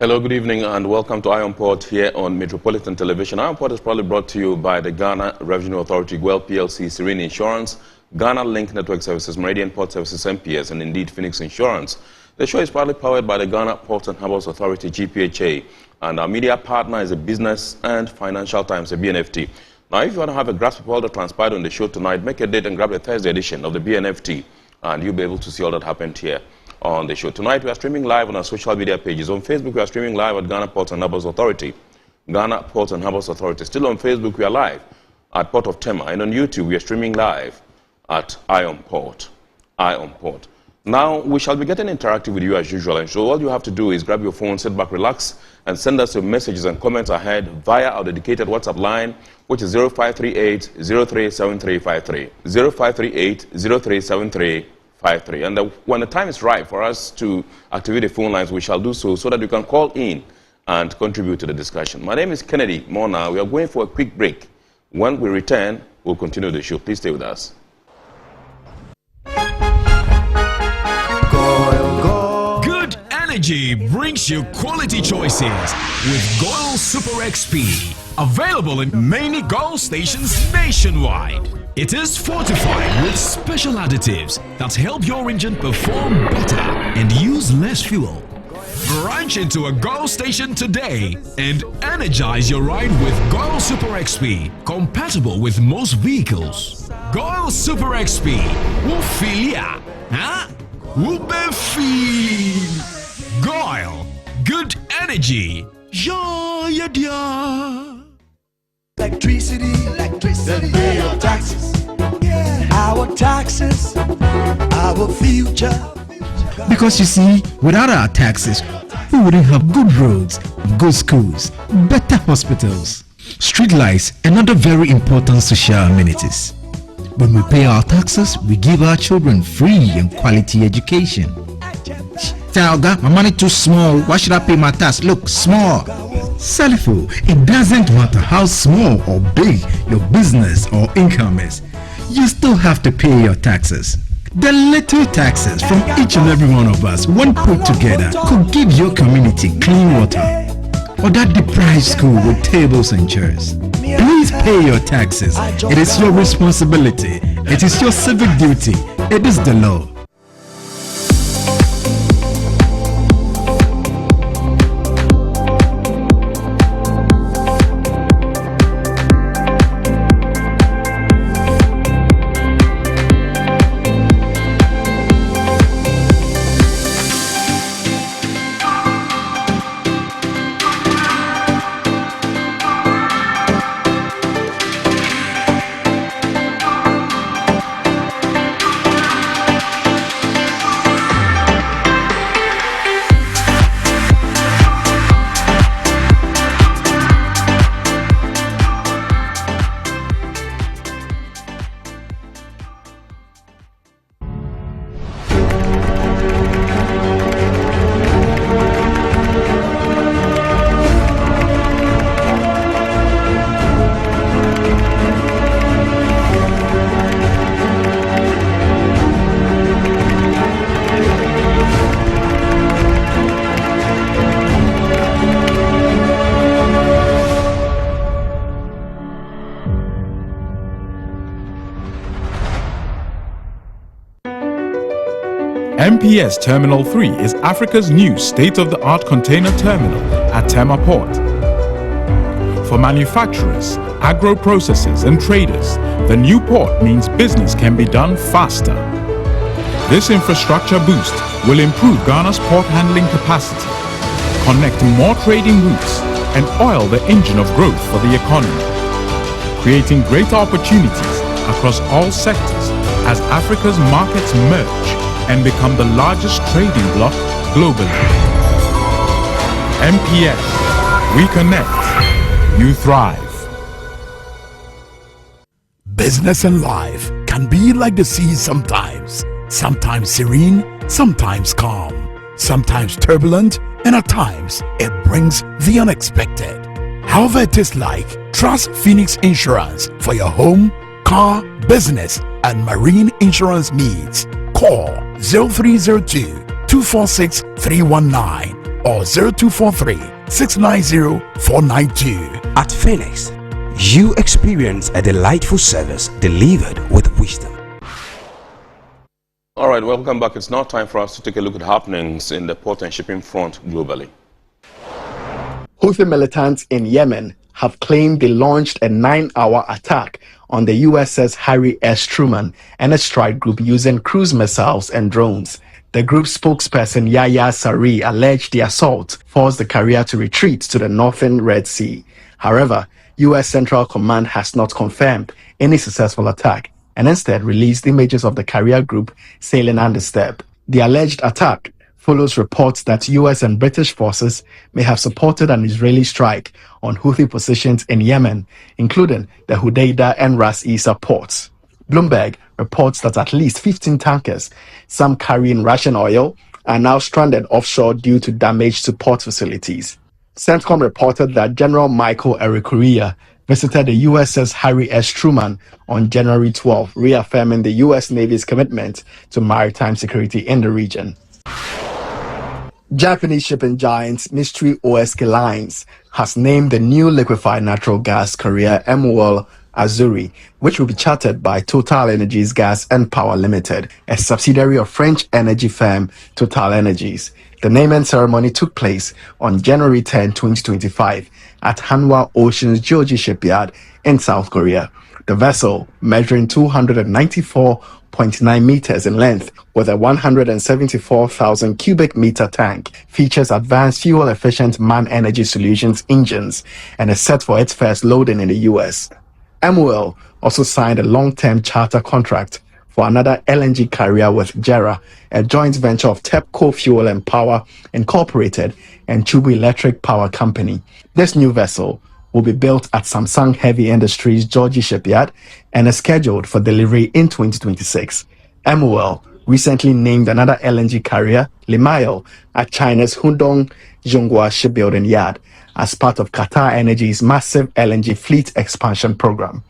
Hello, good evening, and welcome to Iron Port here on Metropolitan Television. Iron Port is probably brought to you by the Ghana Revenue Authority, Guel PLC, Serene Insurance, Ghana Link Network Services, Meridian Port Services, MPS, and indeed Phoenix Insurance. The show is proudly powered by the Ghana Port and Harbours Authority-GPHA, and our media partner is the Business and Financial Times, the BNFT. Now, if you want to have a grasp of all that transpired on the show tonight, make a date and grab the Thursday edition of the BNFT, and you'll be able to see all that happened here on the show. Tonight, we are streaming live on our social media pages. On Facebook, we are streaming live at Ghana Port and Harbours Authority. Ghana Port and Harbours Authority. Still on Facebook, we are live at Port of Tema. And on YouTube, we are streaming live at Iron Port. Iron Port. Now, we shall be getting interactive with you as usual. And so all you have to do is grab your phone, sit back, relax, and send us your messages and comments ahead via our dedicated WhatsApp line, which is 0538-037353. 0538-037353. And when the time is right for us to activate the phone lines, we shall do so that you can call in and contribute to the discussion. My name is Kennedy Mona. We are going for a quick break. When we return, we'll continue the show. Please stay with us. Good energy brings you quality choices with Goil Super XP. Available in many Goil stations nationwide. It is fortified with special additives that help your engine perform better and use less fuel. Branch into a Goil station today and energize your ride with Goil Super XP, compatible with most vehicles. Goil Super XP, Wufilia, huh? Wubefeel. Goil, good energy. Ja, dia. Electricity, then pay your taxes. Yeah. Our taxes, our future. Because you see, without our taxes, we wouldn't have good roads, good schools, better hospitals, street lights, and other very important social amenities. When we pay our taxes, we give our children free and quality education. Talga, my money too small. Why should I pay my tax? Look, small. Salifo, it doesn't matter how small or big your business or income is, you still have to pay your taxes. The little taxes from each and every one of us, when put together, could give your community clean water or that deprived school with tables and chairs. Please pay your taxes. It is your responsibility. It is your civic duty. It is the law. MPS Terminal 3 is Africa's new state-of-the-art container terminal at Tema Port. For manufacturers, agro-processors and traders, the new port means business can be done faster. This infrastructure boost will improve Ghana's port handling capacity, connect more trading routes, and oil the engine of growth for the economy, creating greater opportunities across all sectors as Africa's markets merge and become the largest trading bloc globally. MPS, we connect, you thrive. Business and life can be like the sea sometimes. Sometimes serene, sometimes calm, sometimes turbulent, and at times it brings the unexpected. However it is like, trust Phoenix Insurance for your home, car, business, and marine insurance needs. Call 0302-246-319 or 0243 690 492. At Phoenix, you experience a delightful service delivered with wisdom. All right, welcome back. It's now time for us to take a look at happenings in the port and shipping front globally. Houthi militants in Yemen have claimed they launched a 9-hour attack on the USS Harry S. Truman and a strike group using cruise missiles and drones. The group's spokesperson Yahya Saree alleged the assault forced the carrier to retreat to the northern Red Sea. However, U.S. Central Command has not confirmed any successful attack and instead released images of the carrier group sailing undisturbed. The alleged attack follows reports that U.S. and British forces may have supported an Israeli strike on Houthi positions in Yemen, including the Hodeidah and Ras Isa ports. Bloomberg reports that at least 15 tankers, some carrying Russian oil, are now stranded offshore due to damage to port facilities. CENTCOM reported that General Michael Erikuria visited the USS Harry S. Truman on January 12, reaffirming the U.S. Navy's commitment to maritime security in the region. Japanese shipping giant Mitsui O.S.K. Lines has named the new liquefied natural gas carrier MOL Azuri, which will be chartered by Total Energies Gas and Power Limited, a subsidiary of French energy firm Total Energies. The naming ceremony took place on January 10, 2025 at Hanwha Ocean's Joji Shipyard in South Korea. The vessel, measuring 294.9 meters in length with a 174,000 cubic meter tank, features advanced fuel-efficient man-energy solutions engines and is set for its first loading in the U.S. MOL also signed a long-term charter contract for another LNG carrier with JERA, a joint venture of TEPCO Fuel and Power Incorporated and Chubu Electric Power Company. This new vessel will be built at Samsung Heavy Industries Georgia Shipyard and is scheduled for delivery in 2026. MOL recently named another LNG carrier, Limail, at China's Hundong Zhonghua Shipbuilding Yard as part of Qatar Energy's massive LNG fleet expansion program.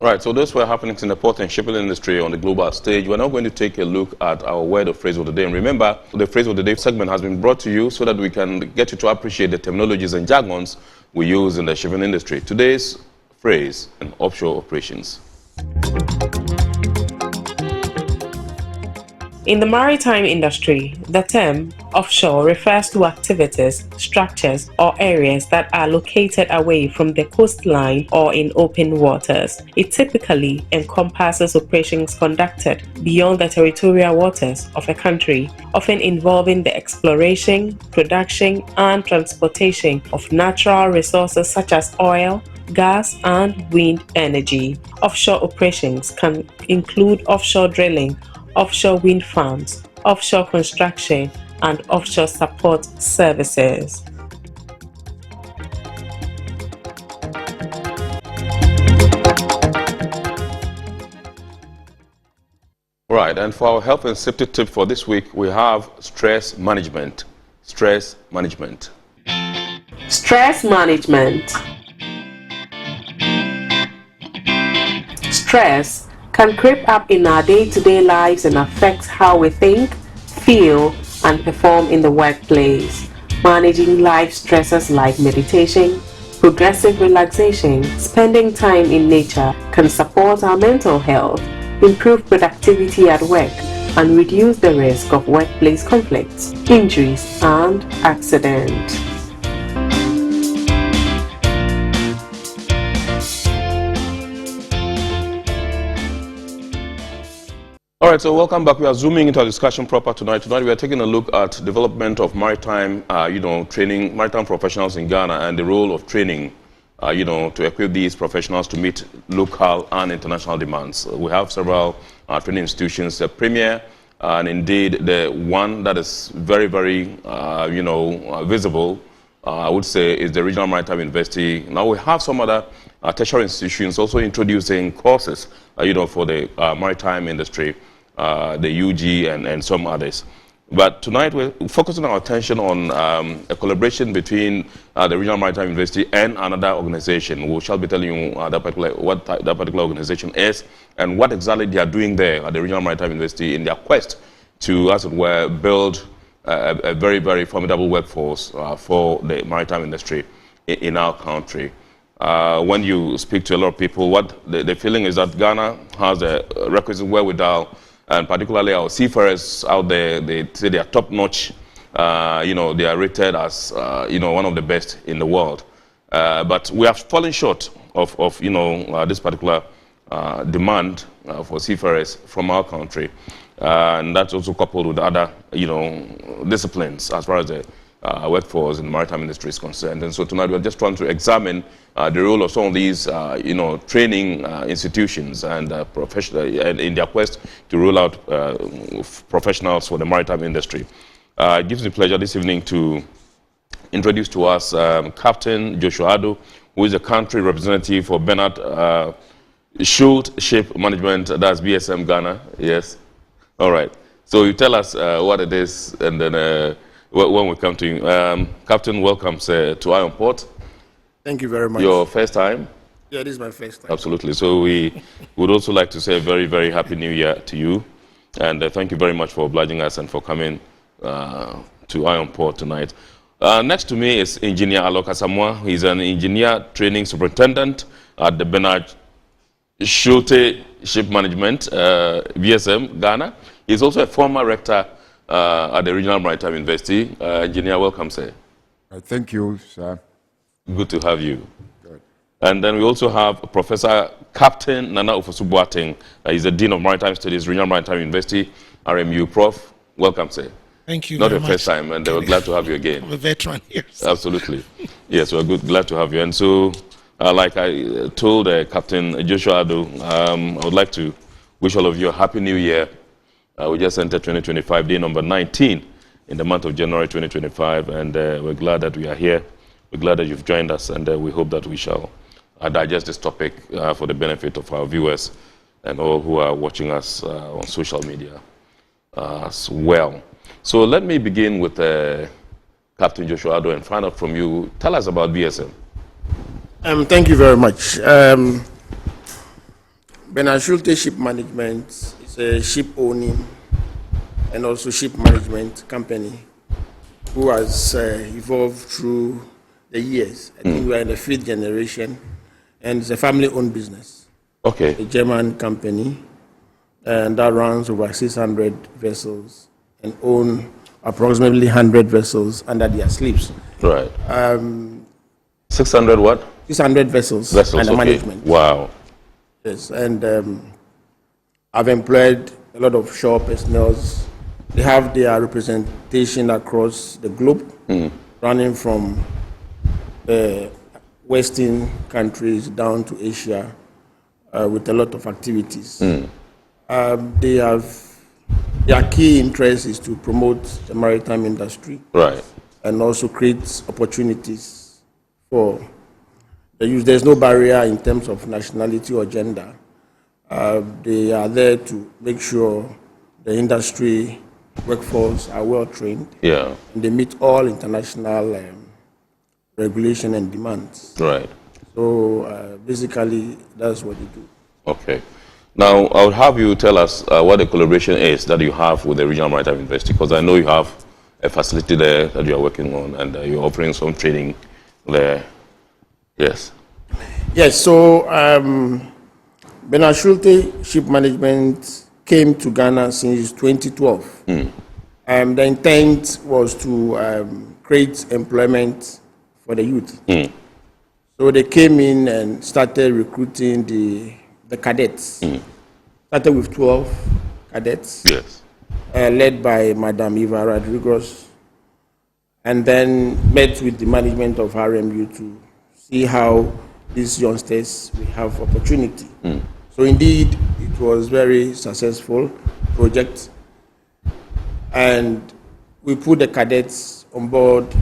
Right, so those were happenings in the port and shipping industry on the global stage. We're now going to take a look at our word of phrase of the day. And remember, the phrase of the day segment has been brought to you so that we can get you to appreciate the terminologies and jargons we use in the shipping industry. Today's phrase, and offshore operations. In the maritime industry, the term offshore refers to activities, structures, or areas that are located away from the coastline or in open waters. It typically encompasses operations conducted beyond the territorial waters of a country, often involving the exploration, production, and transportation of natural resources such as oil, gas, and wind energy. Offshore operations can include offshore drilling, offshore wind farms, offshore construction, and offshore support services. Right, and for our health and safety tip for this week, we have stress management. Stress management. Stress management. Stress can creep up in our day-to-day lives and affect how we think, feel, and perform in the workplace. Managing life stresses like meditation, progressive relaxation, spending time in nature can support our mental health, improve productivity at work, and reduce the risk of workplace conflicts, injuries, and accidents. All right, so welcome back. We are zooming into our discussion proper tonight. Tonight we are taking a look at development of maritime, training, maritime professionals in Ghana and the role of training, to equip these professionals to meet local and international demands. We have several training institutions. The premier, and indeed the one that is very, very, visible, I would say, is the Regional Maritime University. Now we have some other tertiary institutions also introducing courses, for the maritime industry. The UG and some others. But tonight we're focusing our attention on a collaboration between the Regional Maritime University and another organization. We shall be telling you what that particular organization is and what exactly they are doing there at the Regional Maritime University in their quest to, as it were, build a very, very formidable workforce for the maritime industry in our country. When you speak to a lot of people, what the feeling is that Ghana has a requisite wherewithal, and particularly our seafarers out there, they say they are top-notch. You know, they are rated as, you know, one of the best in the world. But we have fallen short of you know, this particular demand for seafarers from our country. And that's also coupled with other, you know, disciplines as far as the workforce in the maritime industry is concerned. And so tonight we're just trying to examine the role of some of these, you know, training institutions and professional in their quest to roll out professionals for the maritime industry. It gives me pleasure this evening to introduce to us Captain Joshua Ado, who is the country representative for Bernard Schultz Ship Management, that's BSM Ghana. Yes. All right. So you tell us what it is, and then when we come to you. Captain, welcome to Iron Port. Thank you very much. Your first time? Yeah, this is my first time. Absolutely. So we would also like to say a very, very happy new year to you. And thank you very much for obliging us and for coming to Iron Port tonight. Next to me is Engineer Alok Asamoah. He's an engineer training superintendent at the Bernard Schultz Ship Management, BSM, Ghana. He's also a former rector at the Regional Maritime University. Engineer, welcome, sir. Thank you, sir. Good to have you. Good. And then we also have Professor Captain Nana Ofosu-Boateng. He's the Dean of Maritime Studies, Regional Maritime University, RMU. Prof, welcome, sir. Thank you. Not very your first time, and we're glad to have you again. I'm a veteran here. Absolutely. Yes, we're glad to have you. And so, like I told Captain Joshua Ado, I would like to wish all of you a happy new year. We just entered 2025, day number 19 in the month of January 2025, and we're glad that we are here. We're glad that you've joined us, and we hope that we shall digest this topic for the benefit of our viewers and all who are watching us on social media as well. So let me begin with Captain Joshua Ado and find out from you. Tell us about BSM. Thank you very much. Bernard Schultz Ship Management is a ship owning and also ship management company who has evolved through the years. I think we are in the 5th generation, and it's a family-owned business. Okay. A German company, and that runs over 600 vessels and own approximately 100 vessels under their sleeves. Right. 600 what? 600 vessels under management. Wow. Yes, and I've employed a lot of shore personnel. They have their representation across the globe, running from the Western countries down to Asia with a lot of activities. Their key interest is to promote the maritime industry, right, and also create opportunities for the youth. There's no barrier in terms of nationality or gender. They are there to make sure the industry workforce are well trained. Yeah. And they meet all international regulation and demands. Right. So basically, that's what they do. Okay. Now, I'll have you tell us what the collaboration is that you have with the Regional Maritime University, because I know you have a facility there that you are working on, and you're offering some training there. Yes. Yes, so Bernard Schultz Ship Management came to Ghana since 2012. The intent was to create employment for the youth. So they came in and started recruiting the cadets. Started with 12 cadets. Yes. Led by Madam Eva Rodriguez, and then met with the management of RMU to see how these youngsters will have opportunity. So indeed, it was very successful project, and we put the cadets on board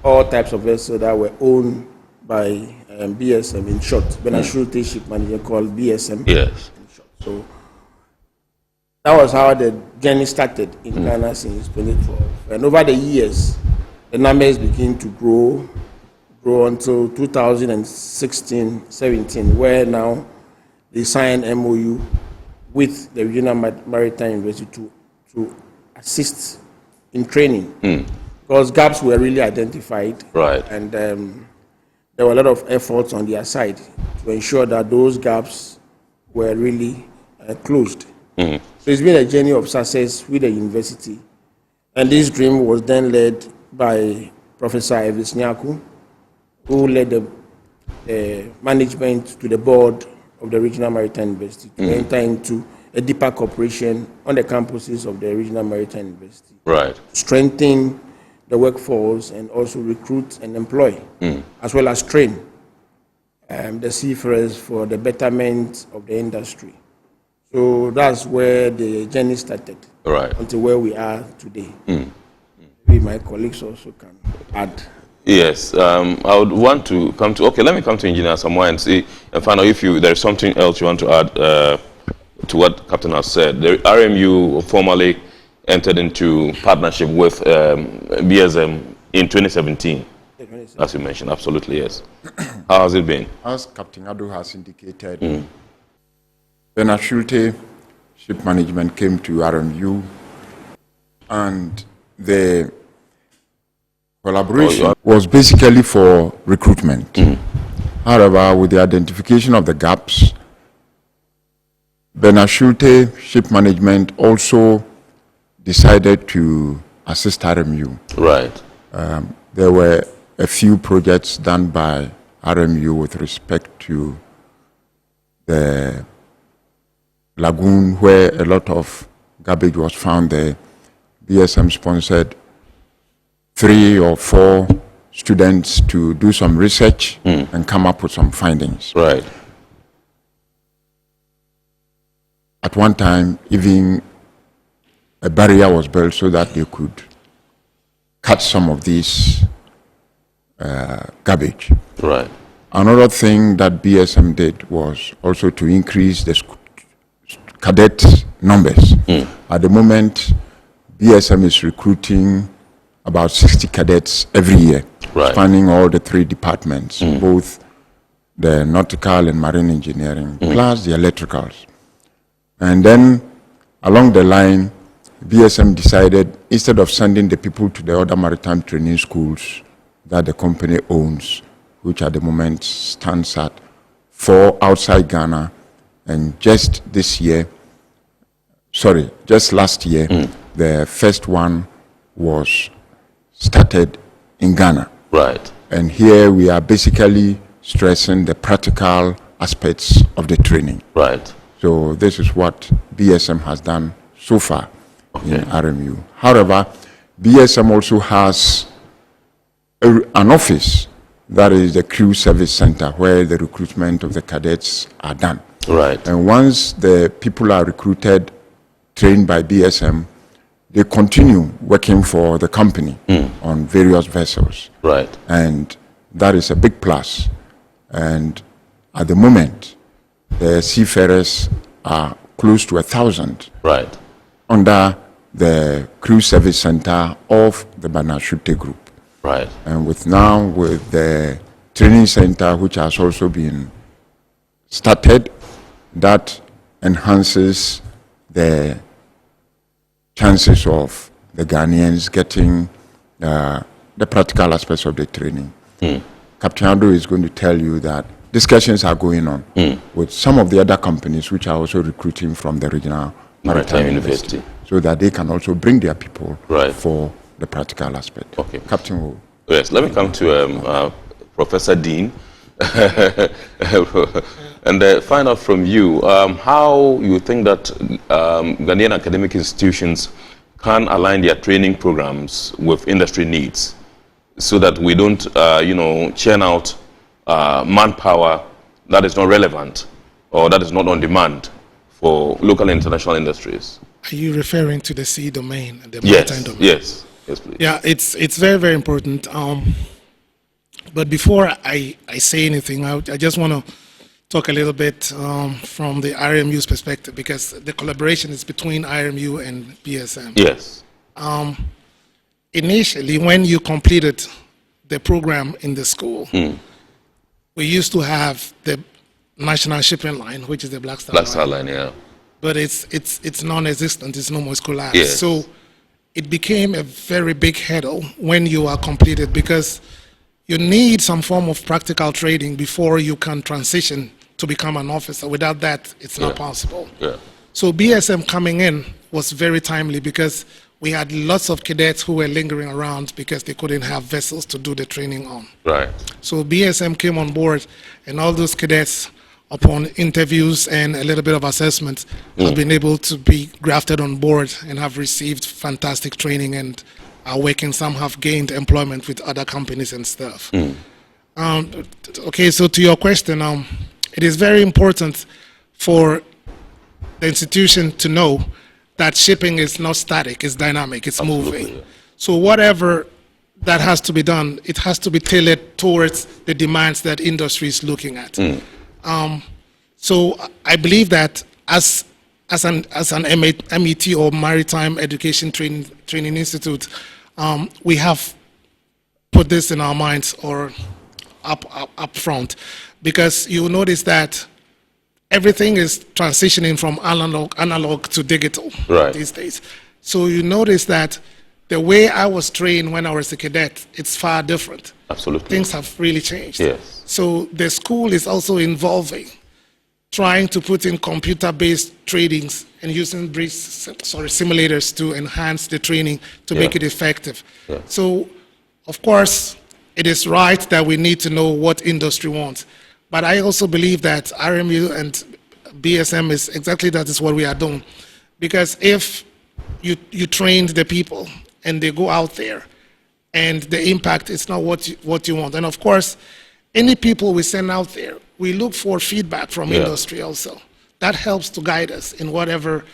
all types of vessels that were owned by BSM, in short, Bernard Schultz Ship Management, called BSM. Yes. In short. So that was how the journey started in Ghana since 2012. And over the years, the numbers began to grow until 2016-17, where now they signed MOU with the Regional Maritime University to assist in training, because gaps were really identified. Right. And there were a lot of efforts on their side to ensure that those gaps were really closed. So it's been a journey of success with the university. And this dream was then led by Professor Evis Nyaku, who led the management to the board of the Regional Maritime University to enter into a deeper cooperation on the campuses of the Regional Maritime University. Right. Strengthen the workforce and also recruit and employ, as well as train the seafarers for the betterment of the industry. So that's where the journey started, right, until where we are today. Maybe my colleagues also can add. Yes, I would want to come to, okay, let me come to Engineer Samoa and see, and find out if there's something else you want to add to what Captain has said. The RMU formally entered into partnership with BSM in 2017, as you mentioned. Absolutely, yes. How has it been? As Captain Ado has indicated, Bernard Schulte Ship Management came to RMU, and the collaboration was basically for recruitment. However, with the identification of the gaps, Bernard Schulte Ship Management also decided to assist RMU. Right. There were a few projects done by RMU with respect to the lagoon where a lot of garbage was found there. BSM sponsored 3 or 4 students to do some research and come up with some findings. Right. At one time, even a barrier was built so that they could catch some of these garbage. Right. Another thing that BSM did was also to increase the cadet numbers. At the moment, BSM is recruiting about 60 cadets every year, right, spanning all the 3 departments, both the nautical and marine engineering, plus the electricals. And then along the line, BSM decided, instead of sending the people to the other maritime training schools that the company owns, which at the moment stands at 4 outside Ghana, and just last year, the first one was started in Ghana. Right. And here we are basically stressing the practical aspects of the training. Right. So this is what BSM has done so far in RMU. However, BSM also has an office that is the crew service center where the recruitment of the cadets are done. Right. And once the people are recruited, trained by BSM, they continue working for the company on various vessels. Right. And that is a big plus. And at the moment, the seafarers are close to 1,000. Right. Under the crew service center of the Bernard Schulte Group. Right. And with the training center, which has also been started, that enhances the chances of the Ghanaians getting the practical aspects of the training. Captain Ado is going to tell you that discussions are going on with some of the other companies which are also recruiting from the Regional Maritime University, so that they can also bring their people for the practical aspect. Okay. Captain Wu. Yes, let me come to Professor Dean and find out from you how you think that Ghanaian academic institutions can align their training programs with industry needs so that we don't, churn out manpower that is not relevant or that is not on demand for local and international industries. Are you referring to the sea domain, the maritime domain? Yes, please. Yeah, it's very, very important. But before I say anything, I just want to talk a little bit from the RMU's perspective, because the collaboration is between RMU and BSM. Yes. Initially, when you completed the program in the school, we used to have the National Shipping Line, which is the Black Star Line. Yeah. But it's non-existent. It's no more scholarized. Yes. So it became a very big hurdle when you are completed, because you need some form of practical training before you can transition to become an officer. Without that, it's not possible. Yeah. So BSM coming in was very timely, because we had lots of cadets who were lingering around because they couldn't have vessels to do the training on. Right. So BSM came on board, and all those cadets, upon interviews and a little bit of assessment, have been able to be grafted on board and have received fantastic training and are working. Some have gained employment with other companies and stuff. Okay, so to your question, it is very important for the institution to know that shipping is not static, it's dynamic, it's moving. So whatever that has to be done, it has to be tailored towards the demands that industry is looking at. So I believe that as an MET or Maritime Education Training Institute, we have put this in our minds or up front, because you will notice that everything is transitioning from analog to digital these days. So you notice that the way I was trained when I was a cadet, it's far different. Absolutely. Things have really changed. Yes. So the school is also involving, trying to put in computer-based trainings and using simulators to enhance the training to make it effective. So, of course, it is right that we need to know what industry wants. But I also believe that RMU and BSM is exactly that is what we are doing. Because if you trained the people and they go out there and the impact is not what you want. And of course, any people we send out there, we look for feedback from industry also. That helps to guide us in whatever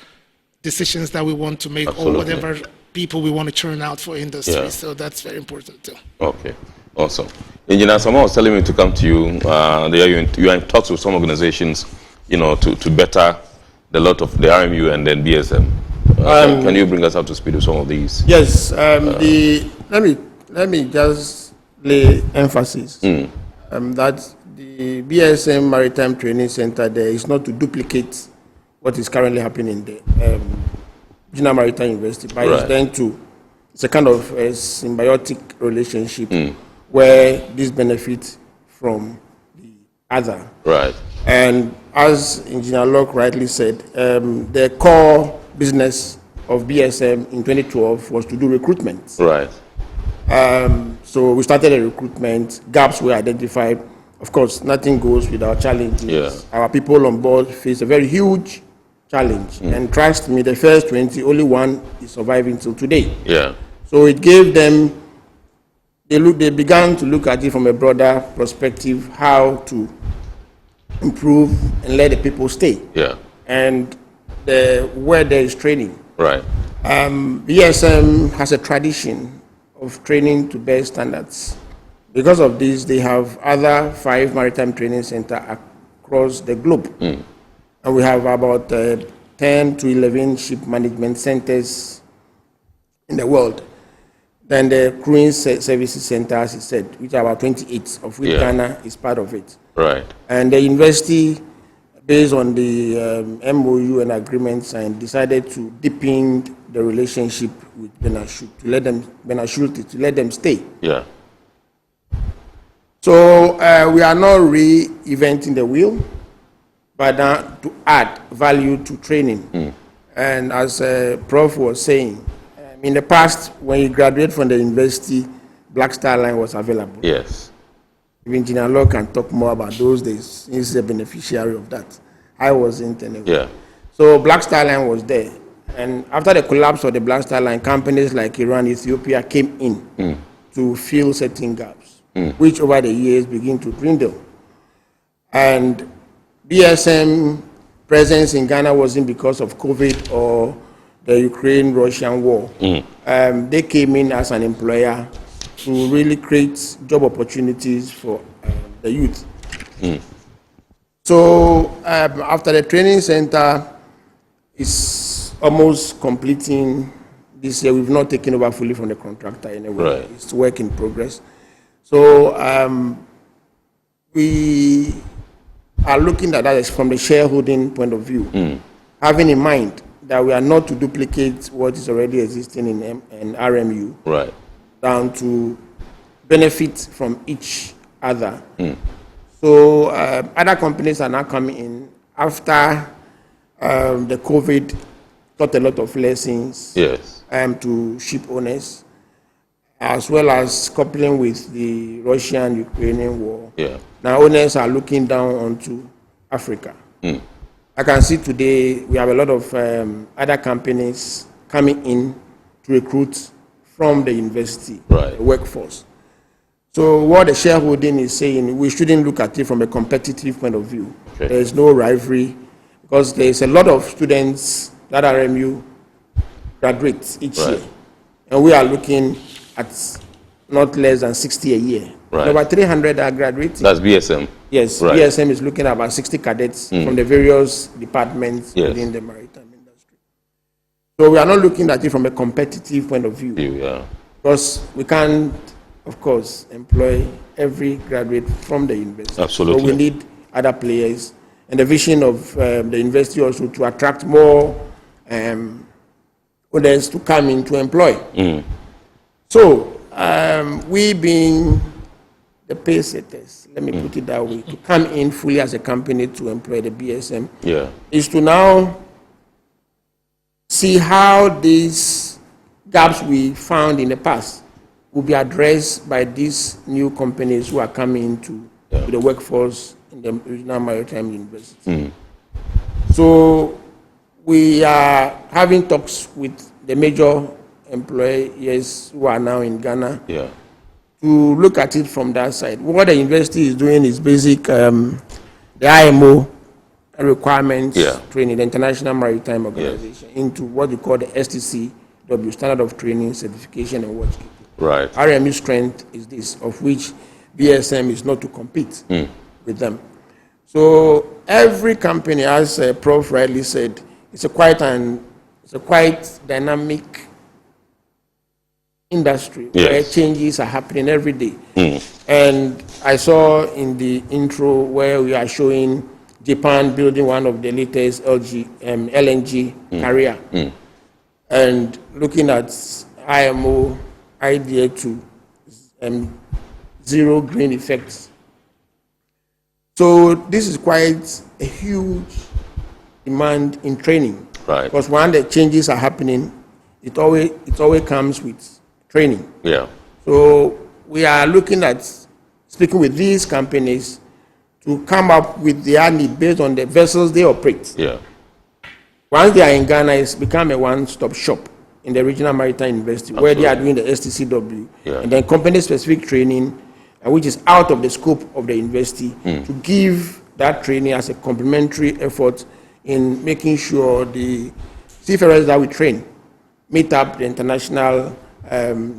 decisions that we want to make or whatever people we want to churn out for industry. So that's very important too. Okay, awesome. Engineer, someone was telling me to come to you. You are in talks with some organizations, to better the lot of the RMU and then BSM. Can you bring us up to speed with some of these? Yes. Let me just lay emphasis that the BSM Maritime Training Center there is not to duplicate what is currently happening in the General Maritime University, but it's a kind of a symbiotic relationship where this benefits from the other. Right. And as Engineer Locke rightly said, the core business of BSM in 2012 was to do recruitment. Right. So we started a recruitment, gaps were identified. Of course, nothing goes without challenges. Our people on board face a very huge challenge. And trust me, the first 20, only one is surviving till today. So it gave them, they began to look at it from a broader perspective, how to improve and let the people stay. And where there is training. Right. BSM has a tradition of training to best standards. Because of this, they have other 5 maritime training centers across the globe. And we have about 10 to 11 ship management centers in the world. Then the crewing services center, as he said, which are about 28, of which Ghana is part of it. Right. And the university, based on the MOU and agreements, and decided to deepen the relationship with Benashut to let them stay. So we are not reinventing the wheel, but to add value to training. And as Prof was saying, in the past, when you graduate from the university, Black Star Line was available. Engineer Law can talk more about those days. He's a beneficiary of that. I wasn't anyway. So Black Star Line was there. And after the collapse of the Black Star Line, companies like Iran, Ethiopia came in to fill certain gaps, which over the years begin to dwindle. And BSM presence in Ghana wasn't because of COVID or the Ukraine-Russian war. They came in as an employer to really create job opportunities for the youth. So after the training center is almost completing this year, we've not taken over fully from the contractor anyway. It's work in progress. So we are looking at that from the shareholding point of view, having in mind that we are not to duplicate what is already existing in RMU, right, down to benefit from each other. So other companies are now coming in after the COVID taught a lot of lessons yes, to ship owners, as well as coupling with the Russian-Ukrainian war. yeah, Now owners are looking down onto Africa. I can see today we have a lot of other companies coming in to recruit from the university, right, the workforce. So what the shareholding is saying, we shouldn't look at it from a competitive point of view. Okay. There is no rivalry because there is a lot of students that RMU graduates each right, year. And we are looking at not less than 60 a year. right. About 300 are graduating. That's BSM. Yes, right. BSM is looking at about 60 cadets from the various departments Yes. within the maritime industry. So we are not looking at it from a competitive point of view. Yeah. Because we can't, of course, employ every graduate from the university. Absolutely. So we need other players. And the vision of the university also to attract more others to come in to employ. So we being the pay setters, let me put it that way, to come in fully as a company to employ the BSM, Yeah. is to now see how these gaps we found in the past will be addressed by these new companies who are coming into the workforce in the Regional Maritime University. So we are having talks with the major employers who are now in Ghana Yeah. to look at it from that side. What the university is doing is basic, the IMO requirements training, the International Maritime Organization, into what we call the STCW, Standard of Training, Certification, and Watchkeeping. Right. RMU strength is this, of which BSM is not to compete with them. So every company, as Prof. rightly said, it's a quite dynamic industry where changes are happening every day. And I saw in the intro where we are showing Japan building one of the latest LNG carrier, and looking at IMO idea to zero green effects. So this is quite a huge demand in training. Right. Because when the changes are happening, it always comes with training. Yeah. So we are looking at speaking with these companies to come up with their need based on the vessels they operate. Yeah. Once they are in Ghana, it's become a one-stop shop in the Regional Maritime University, where they are doing the STCW, and then company-specific training, which is out of the scope of the university, to give that training as a complementary effort in making sure the seafarers that we train meet up the international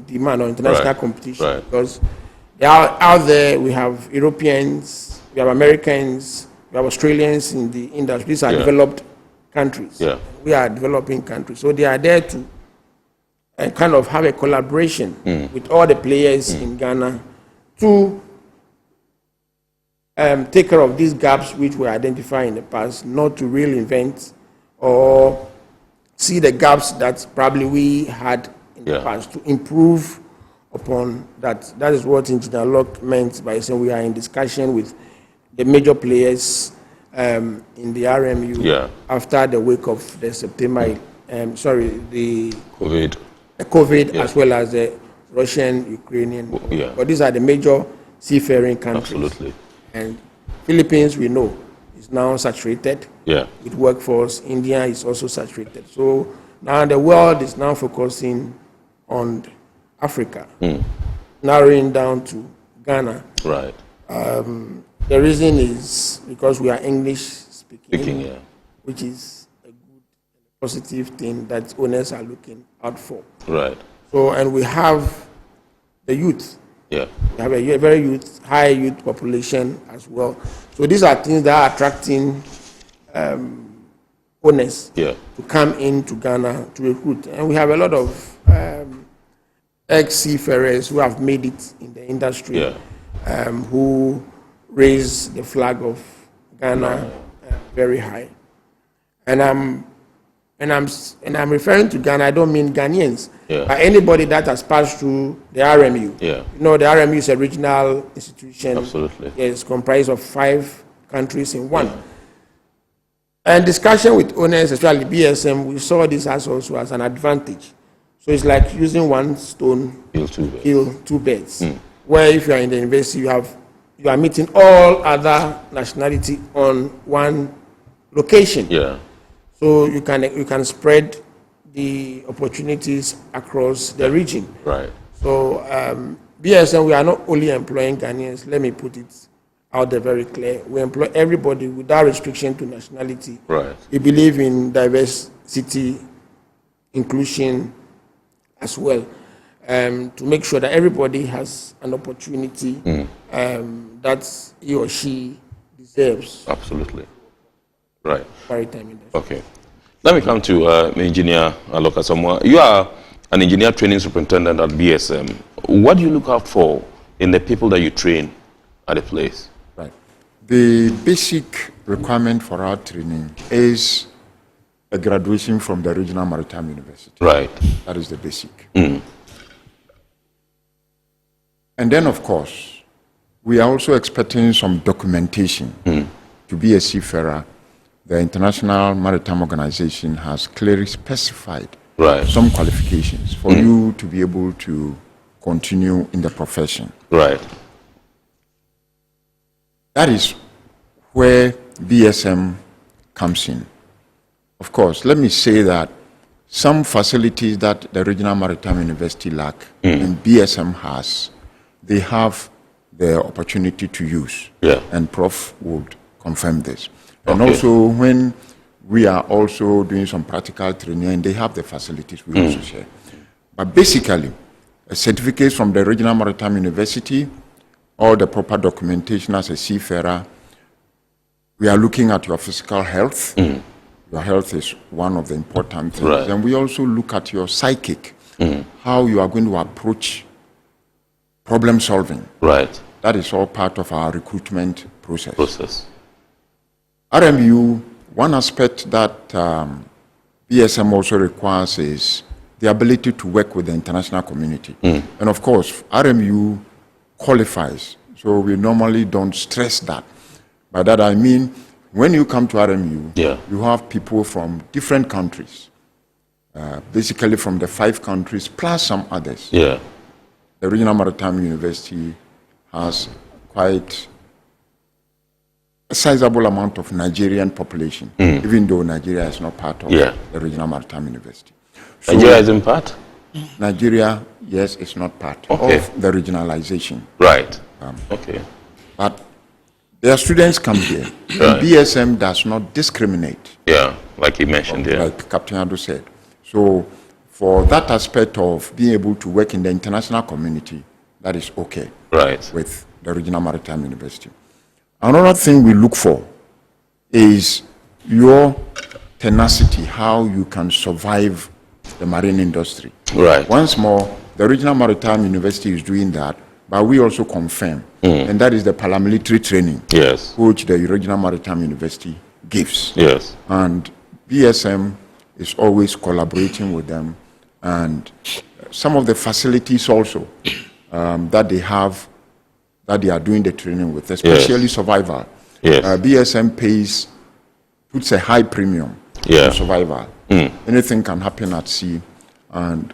demand or international competition. Right. Because they are out there, we have Europeans, we have Americans, we have Australians in the industry. These are developed countries. Yeah. We are developing countries. So they are there to kind of have a collaboration with all the players in Ghana to take care of these gaps which were identified in the past, not to reinvent or see the gaps that probably we had in the past, to improve upon that. That is what Engineer Locke meant by saying we are in discussion with the major players in the RMU after the wake of the September, the COVID as well as the Russian-Ukrainian. But these are the major seafaring countries. Absolutely. And Philippines, we know, is now saturated with workforce. India is also saturated. So now the world is now focusing on Africa, narrowing down to Ghana. Right. The reason is because we are English speaking, which is a good, positive thing that owners are looking out for. Right. So, and we have the youth. Yeah. We have a very high youth population as well. So these are things that are attracting owners to come into Ghana to recruit. And we have a lot of ex-seafarers who have made it in the industry, who raise the flag of Ghana very high. And I'm and I'm referring to Ghana, I don't mean Ghanaians, but anybody that has passed through the RMU. Yeah. You know, the RMU is a regional institution. Absolutely. It's comprised of 5 countries in one. And discussion with owners, especially BSM, we saw this as also as an advantage. So it's like using one stone, kill two birds. Where if you are in the university, you are meeting all other nationality on one location. Yeah. So you can spread the opportunities across the region. Right. So BSM, we are not only employing Ghanaians. Let me put it out there very clear. We employ everybody without restriction to nationality. Right. We believe in diversity, inclusion as well, to make sure that everybody has an opportunity that he or she deserves. Absolutely. Right. Maritime industry. Okay. Let me come to Engineer Aloka Samoa. You are an engineer training superintendent at BSM. What do you look out for in the people that you train at the place? Right. The basic requirement for our training is a graduation from the Regional Maritime University. Right. That is the basic. And then, of course, we are also expecting some documentation. To be a seafarer, the International Maritime Organization has clearly specified some qualifications for you to be able to continue in the profession. Right. That is where BSM comes in. Of course, let me say that some facilities that the Regional Maritime University lack and BSM has, they have the opportunity to use. And Prof would confirm this. And also when we are also doing some practical training and they have the facilities, we also share. But basically, a certificate from the Regional Maritime University, all the proper documentation as a seafarer, we are looking at your physical health. Your health is one of the important things. Right. And we also look at your psychic, how you are going to approach problem solving. Right. That is all part of our recruitment process. RMU, one aspect that BSM also requires is the ability to work with the international community. And of course, RMU qualifies, so we normally don't stress that. By that I mean, when you come to RMU, you have people from different countries, basically from the 5 countries plus some others. The Regional Maritime University has quite a sizable amount of Nigerian population, even though Nigeria is not part of the Regional Maritime University. So Nigeria isn't part? Nigeria, yes, it's not part of the regionalization. Right. But their students come here. And BSM does not discriminate. Like you mentioned, like Captain Ado said. So for that aspect of being able to work in the international community, that is okay with the Regional Maritime University. Another thing we look for is your tenacity, how you can survive the marine industry. Once more, the Regional Maritime University is doing that, but we also confirm, and that is the paramilitary training, which the Regional Maritime University gives. And BSM is always collaborating with them, and some of the facilities also that they have, that they are doing the training with, especially survival. BSM puts a high premium on survival. Anything can happen at sea, and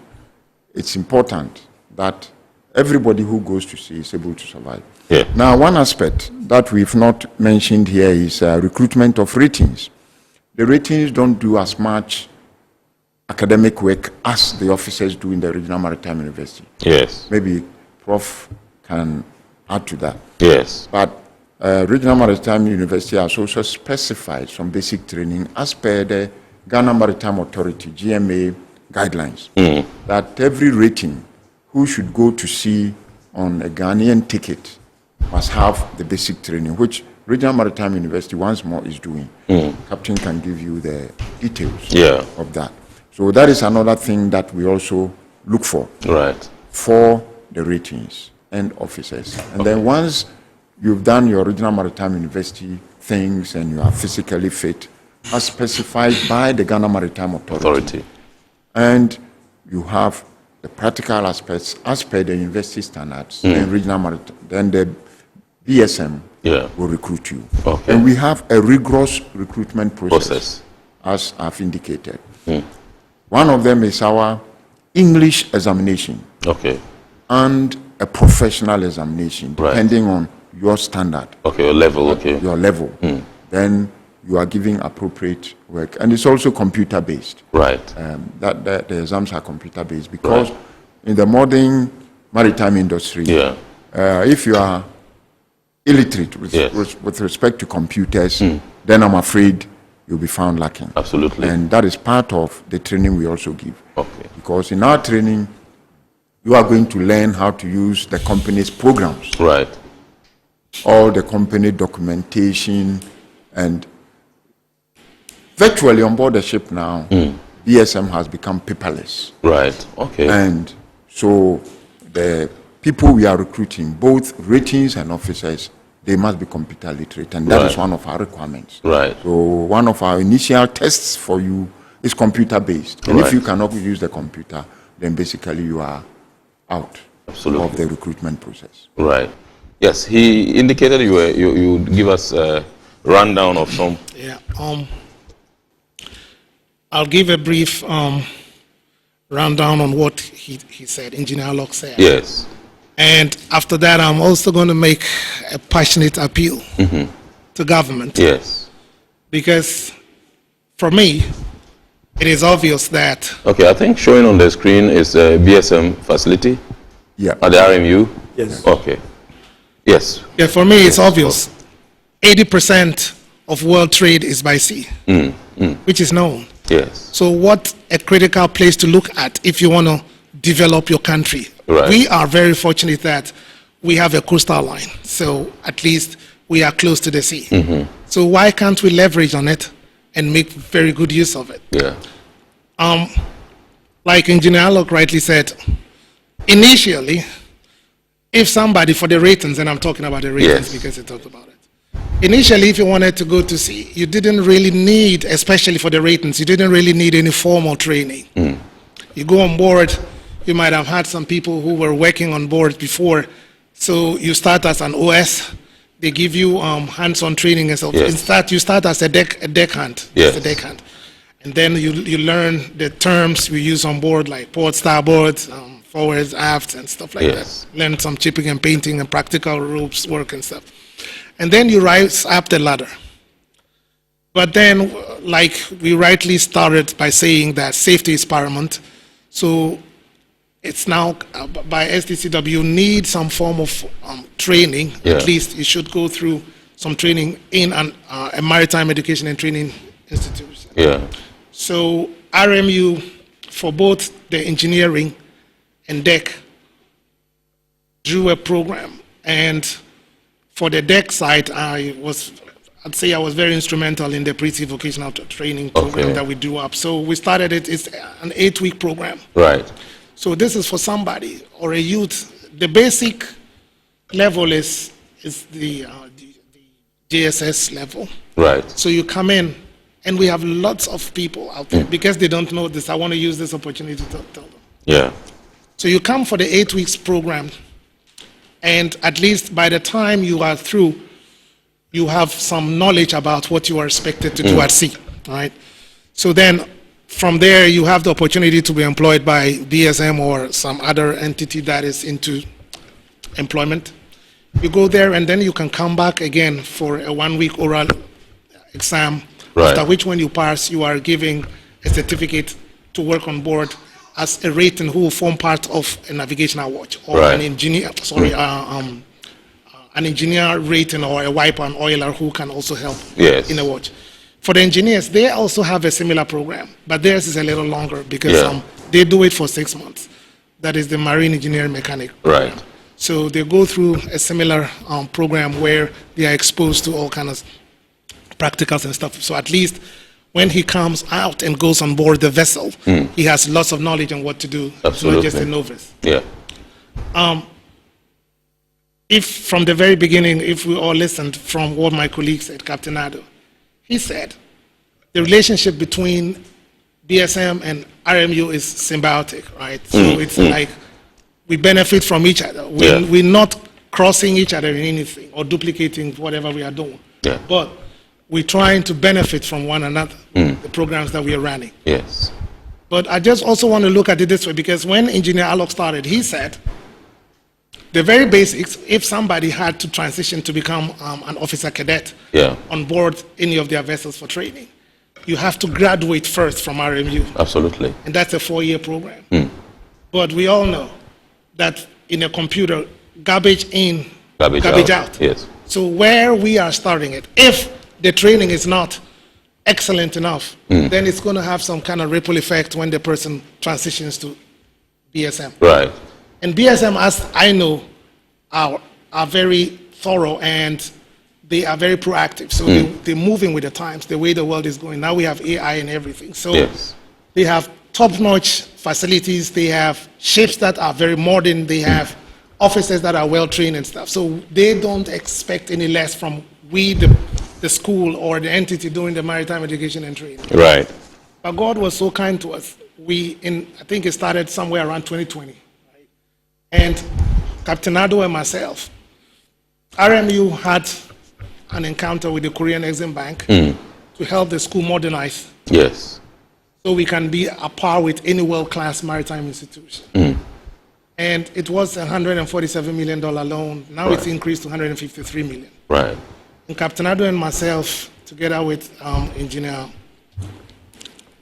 it's important that everybody who goes to sea is able to survive. Now, one aspect that we've not mentioned here is recruitment of ratings. The ratings don't do as much academic work as the officers do in the Regional Maritime University. Maybe Prof can add to that. But Regional Maritime University has also specified some basic training as per the Ghana Maritime Authority, GMA guidelines, that every rating who should go to sea on a Ghanaian ticket must have the basic training, which Regional Maritime University once more is doing. Captain can give you the details of that. So that is another thing that we also look for for the ratings and officers. And then once you've done your Regional Maritime University things and you are physically fit, as specified by the Ghana Maritime Authority. And you have the practical aspects as per the university standards and regional maritime. Then the BSM will recruit you. Okay. And we have a rigorous recruitment process. As I've indicated. One of them is our English examination. Okay. And a professional examination, depending on your standard. Okay, your level, okay. Your level. Then you are giving appropriate work. And it's also computer-based. Right. The exams are computer-based because in the modern maritime industry, if you are illiterate with respect to computers, then I'm afraid you'll be found lacking. Absolutely. And that is part of the training we also give. Okay. Because in our training, you are going to learn how to use the company's programs. Right. All the company documentation, and virtually on board the ship now, BSM has become paperless. Right. Okay. And so the people we are recruiting, both ratings and officers, they must be computer literate, and that is one of our requirements. Right. So one of our initial tests for you is computer-based. And if you cannot use the computer, then basically you are out of the recruitment process. Right. Yes, he indicated you give us a rundown of some. Yeah. I'll give a brief rundown on what he said, Engineer Locke said. Yes. And after that, I'm also going to make a passionate appeal to government. Yes. Because for me, it is obvious that... Okay, I think showing on the screen is a BSM facility at the RMU. Yes. Okay. Yes. Yeah, for me, it's obvious. 80% of world trade is by sea, which is known. Yes. So what a critical place to look at if you want to develop your country. Right. We are very fortunate that we have a coastal line, so at least we are close to the sea. So why can't we leverage on it and make very good use of it? Yeah. Like Engineer Locke rightly said, initially, if somebody for the ratings, and I'm talking about the ratings because he talked about it. Initially, if you wanted to go to sea, you didn't really need, especially for the ratings, you didn't really need any formal training. You go on board, you might have had some people who were working on board before, so you start as an OS, they give you hands-on training and stuff. Instead, you start as a deckhand. Yes. A deckhand. And then you learn the terms we use on board, like port, starboard, forwards, aft, and stuff like that. Learn some chipping and painting and practical ropes work and stuff. And then you rise up the ladder. But then, like we rightly started by saying that safety is paramount, so it's now by SDCW, you need some form of training. At least you should go through some training in a maritime education and training institution. Yeah. So RMU, for both the engineering and deck, drew a program. And for the deck side, I'd say I was very instrumental in the pre-sea vocational training program that we drew up. So we started it, it's an 8-week program. Right. So this is for somebody or a youth. The basic level is the JSS level. Right. So you come in, and we have lots of people out there. Because they don't know this, I want to use this opportunity to tell them. Yeah. So you come for the 8 weeks program, and at least by the time you are through, you have some knowledge about what you are expected to do at sea, right? So then, from there, you have the opportunity to be employed by BSM or some other entity that is into employment. You go there, and then you can come back again for a 1-week oral exam, after which, when you pass, you are given a certificate to work on board as a rating who will form part of a navigational watch or an engineer, an engineer rating or a wiper and oiler who can also help in a watch. For the engineers, they also have a similar program, but theirs is a little longer because they do it for 6 months. That is the marine engineer mechanic program. Right. So they go through a similar program where they are exposed to all kinds of practicals and stuff. So at least when he comes out and goes on board the vessel, he has lots of knowledge on what to do. Absolutely. It's not just a novice. Yeah. If from the very beginning, if we all listened from what my colleague said, Captain Ado, he said, the relationship between BSM and RMU is symbiotic, right? So it's like we benefit from each other. We're not crossing each other in anything or duplicating whatever we are doing. Yeah. But we're trying to benefit from one another, the programs that we are running. Yes. But I just also want to look at it this way, because when Engineer Alok started, he said, the very basics, if somebody had to transition to become an officer cadet on board any of their vessels for training, you have to graduate first from RMU. Absolutely. And that's a 4-year program. But we all know that in a computer, garbage in, garbage out. Yes. So where we are starting it, if the training is not excellent enough, then it's going to have some kind of ripple effect when the person transitions to BSM. Right. And BSM, as I know, are very thorough and they are very proactive. So they're moving with the times, the way the world is going. Now we have AI and everything. So they have top-notch facilities. They have ships that are very modern. They have officers that are well-trained and stuff. So they don't expect any less from the school or the entity doing the maritime education and training. Right. But God was so kind to us. I think it started somewhere around 2020. Right? And Captain Ado and myself, RMU had an encounter with the Korean Exim Bank to help the school modernize. Yes. So we can be at par with any world-class maritime institution. And it was a $147 million loan. Now it's increased to $153 million. Right. And Captain Ado and myself, together with Engineer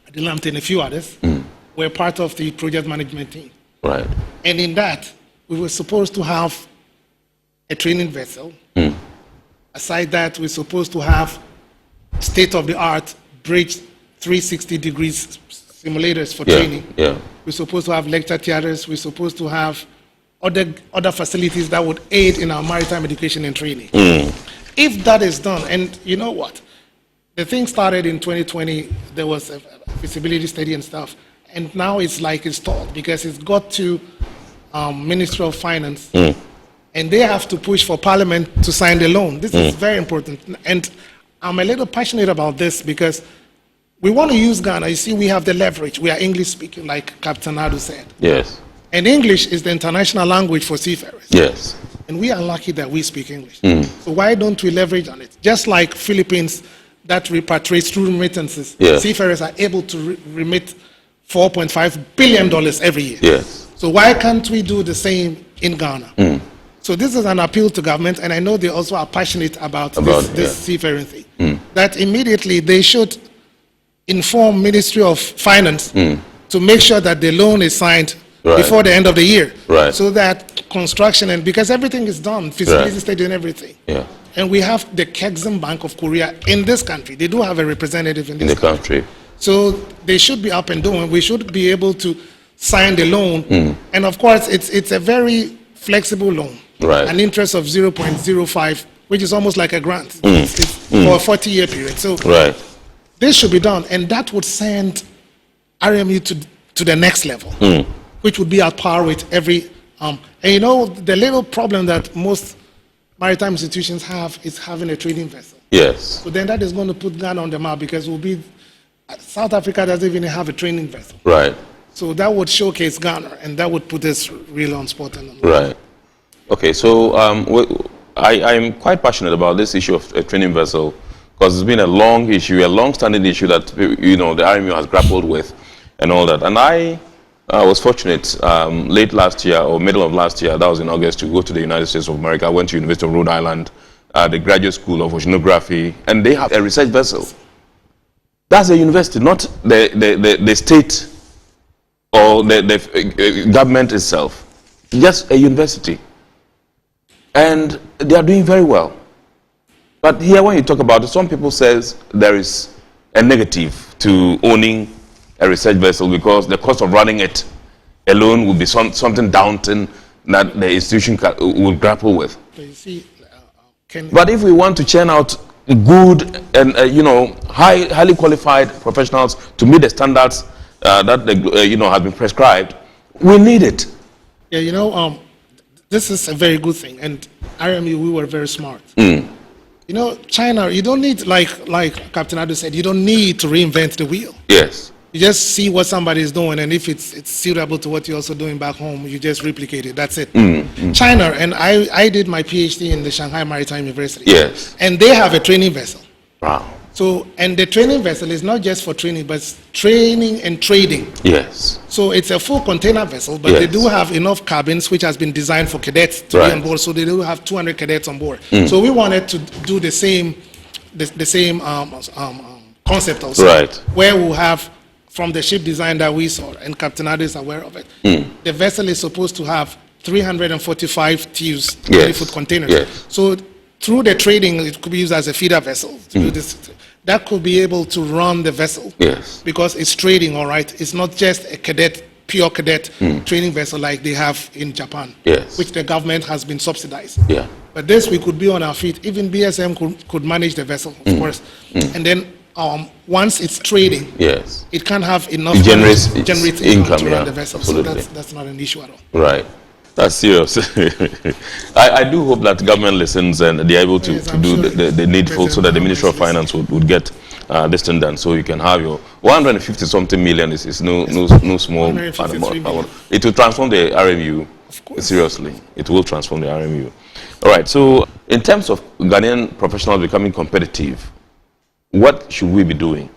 Adilamte and a few others, were part of the project management team. Right. And in that, we were supposed to have a training vessel. Aside that, we're supposed to have state-of-the-art bridge 360 degrees simulators for training. We're supposed to have lecture theaters. We're supposed to have other facilities that would aid in our maritime education and training. If that is done, and you know what? The thing started in 2020. There was a feasibility study and stuff. And now it's like it's stalled because it's got to Ministry of Finance. And they have to push for Parliament to sign the loan. This is very important. And I'm a little passionate about this because we want to use Ghana. You see, we have the leverage. We are English speaking, like Captain Ado said. Yes. And English is the international language for seafarers. Yes. And we are lucky that we speak English. So why don't we leverage on it? Just like Philippines that repatriates through remittances, seafarers are able to remit $4.5 billion every year. Yes. So why can't we do the same in Ghana? So this is an appeal to government, and I know they also are passionate about this seafaring thing. That immediately they should inform Ministry of Finance to make sure that the loan is signed before the end of the year. So that construction, and because everything is done, feasibility study and everything. And we have the Exim Bank of Korea in this country. They do have a representative in this country. So they should be up and doing. We should be able to sign the loan. And of course, it's a very flexible loan. An interest of 0.05, which is almost like a grant. It's for a 40-year period. So this should be done. And that would send RMU to the next level, which would be at par with every... and you know, the little problem that most maritime institutions have is having a trading vessel. Yes. So then that is going to put Ghana on the map because we'll be... South Africa doesn't even have a training vessel. Right. So that would showcase Ghana, and that would put us really on spot. Right. Okay, so I'm quite passionate about this issue of a training vessel because it's been a long issue, a long-standing issue that, you know, the RMU has grappled with and all that. And I was fortunate late last year or middle of last year, that was in August, to go to the United States of America. I went to University of Rhode Island, the Graduate School of Oceanography, and they have a research vessel. That's a university, not the state or the government itself, just a university. And they are doing very well. But here when you talk about it, some people says there is a negative to owning a research vessel because the cost of running it alone would be something daunting that the institution would grapple with. So you see, but if we want to churn out good and you know, highly qualified professionals to meet the standards that you know, have been prescribed, we need it. Yeah, you know, this is a very good thing, and RMU, we were very smart. You know, China, you don't need, like Captain Ado said, you don't need to reinvent the wheel. Yes. You just see what somebody is doing, and if it's suitable to what you're also doing back home, you just replicate it. That's it. China, and I did my PhD in the Shanghai Maritime University. Yes. And they have a training vessel. Wow. So, and the training vessel is not just for training, but it's training and trading. Yes. So it's a full container vessel, but they do have enough cabins which has been designed for cadets to be on board. So they do have 200 cadets on board. So we wanted to do the same concept also, where we'll have, from the ship design that we saw, and Captain Ado is aware of it, the vessel is supposed to have 345 TEUs, 30-foot containers. So through the trading, it could be used as a feeder vessel to do this. That could be able to run the vessel because it's trading, all right. It's not just a cadet, pure cadet training vessel like they have in Japan, which the government has been subsidized. But this, we could be on our feet. Even BSM could manage the vessel, of course. And then once it's trading, it can have enough generate income to run the vessel. Absolutely. So that's not an issue at all. Right. That's serious. I do hope that government listens and they're able to do the needful so that the Ministry of Finance would get this thing done. So you can have your 150 something million is no small amount. It will transform the RMU. Seriously, it will transform the RMU. All right. So in terms of Ghanaian professionals becoming competitive, what should we be doing?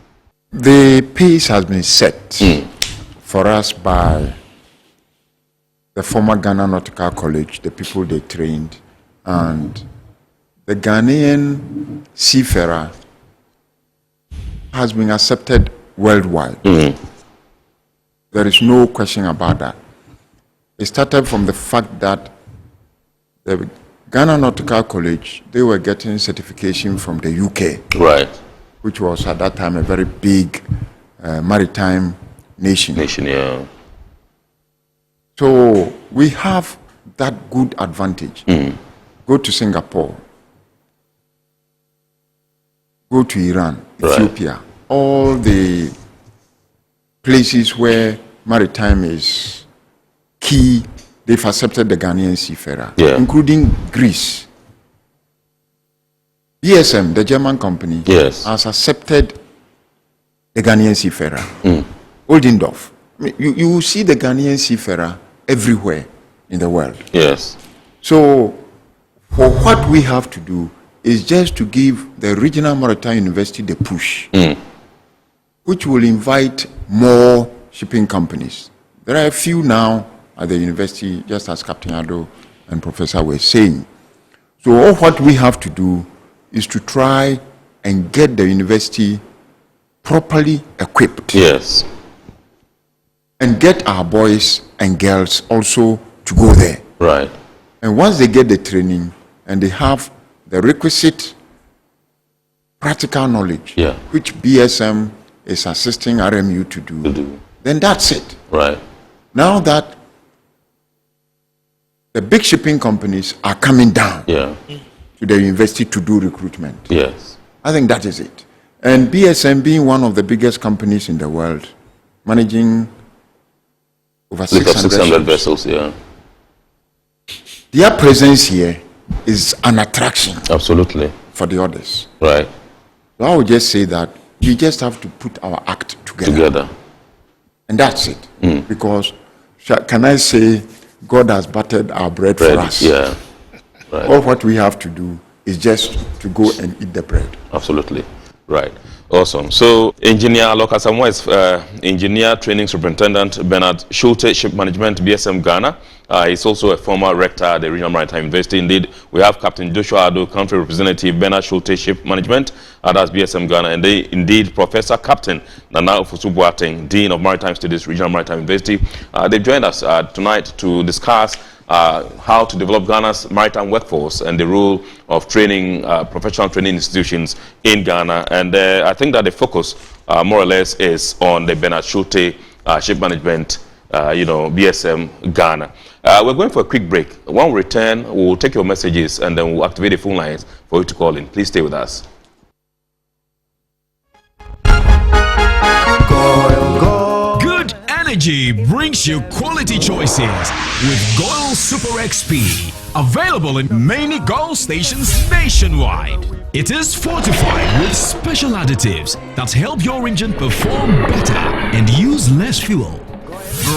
The pace has been set for us by the former Ghana Nautical College, the people they trained, and the Ghanaian seafarer has been accepted worldwide. There is no question about that. It started from the fact that the Ghana Nautical College, they were getting certification from the UK, which was at that time a very big maritime nation. So we have that good advantage. Go to Singapore, go to Iran, Ethiopia, all the places where maritime is key, they've accepted the Ghanaian seafarer, including Greece. BSM, the German company, has accepted the Ghanaian seafarer. Oldendorf. You will see the Ghanaian seafarer everywhere in the world. So, for what we have to do is just to give the regional maritime university the push, which will invite more shipping companies. There are a few now at the university, just as Captain Ado and Professor were saying. So, all what we have to do is to try and get the university properly equipped. And get our boys and girls also to go there. And once they get the training and they have the requisite practical knowledge, which BSM is assisting RMU to do, then that's it. Now that the big shipping companies are coming down to the university to do recruitment, I think that is it. And BSM being one of the biggest companies in the world, managing over 600 vessels, their presence here is an attraction. Absolutely. For the others. So I would just say that we just have to put our act together. And that's it. Because, can I say, God has buttered our bread for us. All what we have to do is just to go and eat the bread. Absolutely. Awesome. So, Engineer Alokasamwa is Engineer Training Superintendent Bernard Schulte, Ship Management, BSM Ghana. He's also a former rector at the Regional Maritime University. Indeed, we have Captain Joshua Ado, Country Representative, Bernard Schulte, Ship Management, that's BSM Ghana. And indeed, Professor Captain Nana Ofosu-Boateng, Dean of Maritime Studies, Regional Maritime University. They've joined us tonight to discuss how to develop Ghana's maritime workforce and the role of training, professional training institutions in Ghana. And I think that the focus more or less is on the Bernard Schulte Ship Management, BSM Ghana. We're going for a quick break. When we return, we'll take your messages and then we'll activate the phone lines for you to call in. Please stay with us. Good energy brings you quality choices with Goil Super XP. Available in many Goil stations nationwide. It is fortified with special additives that help your engine perform better and use less fuel.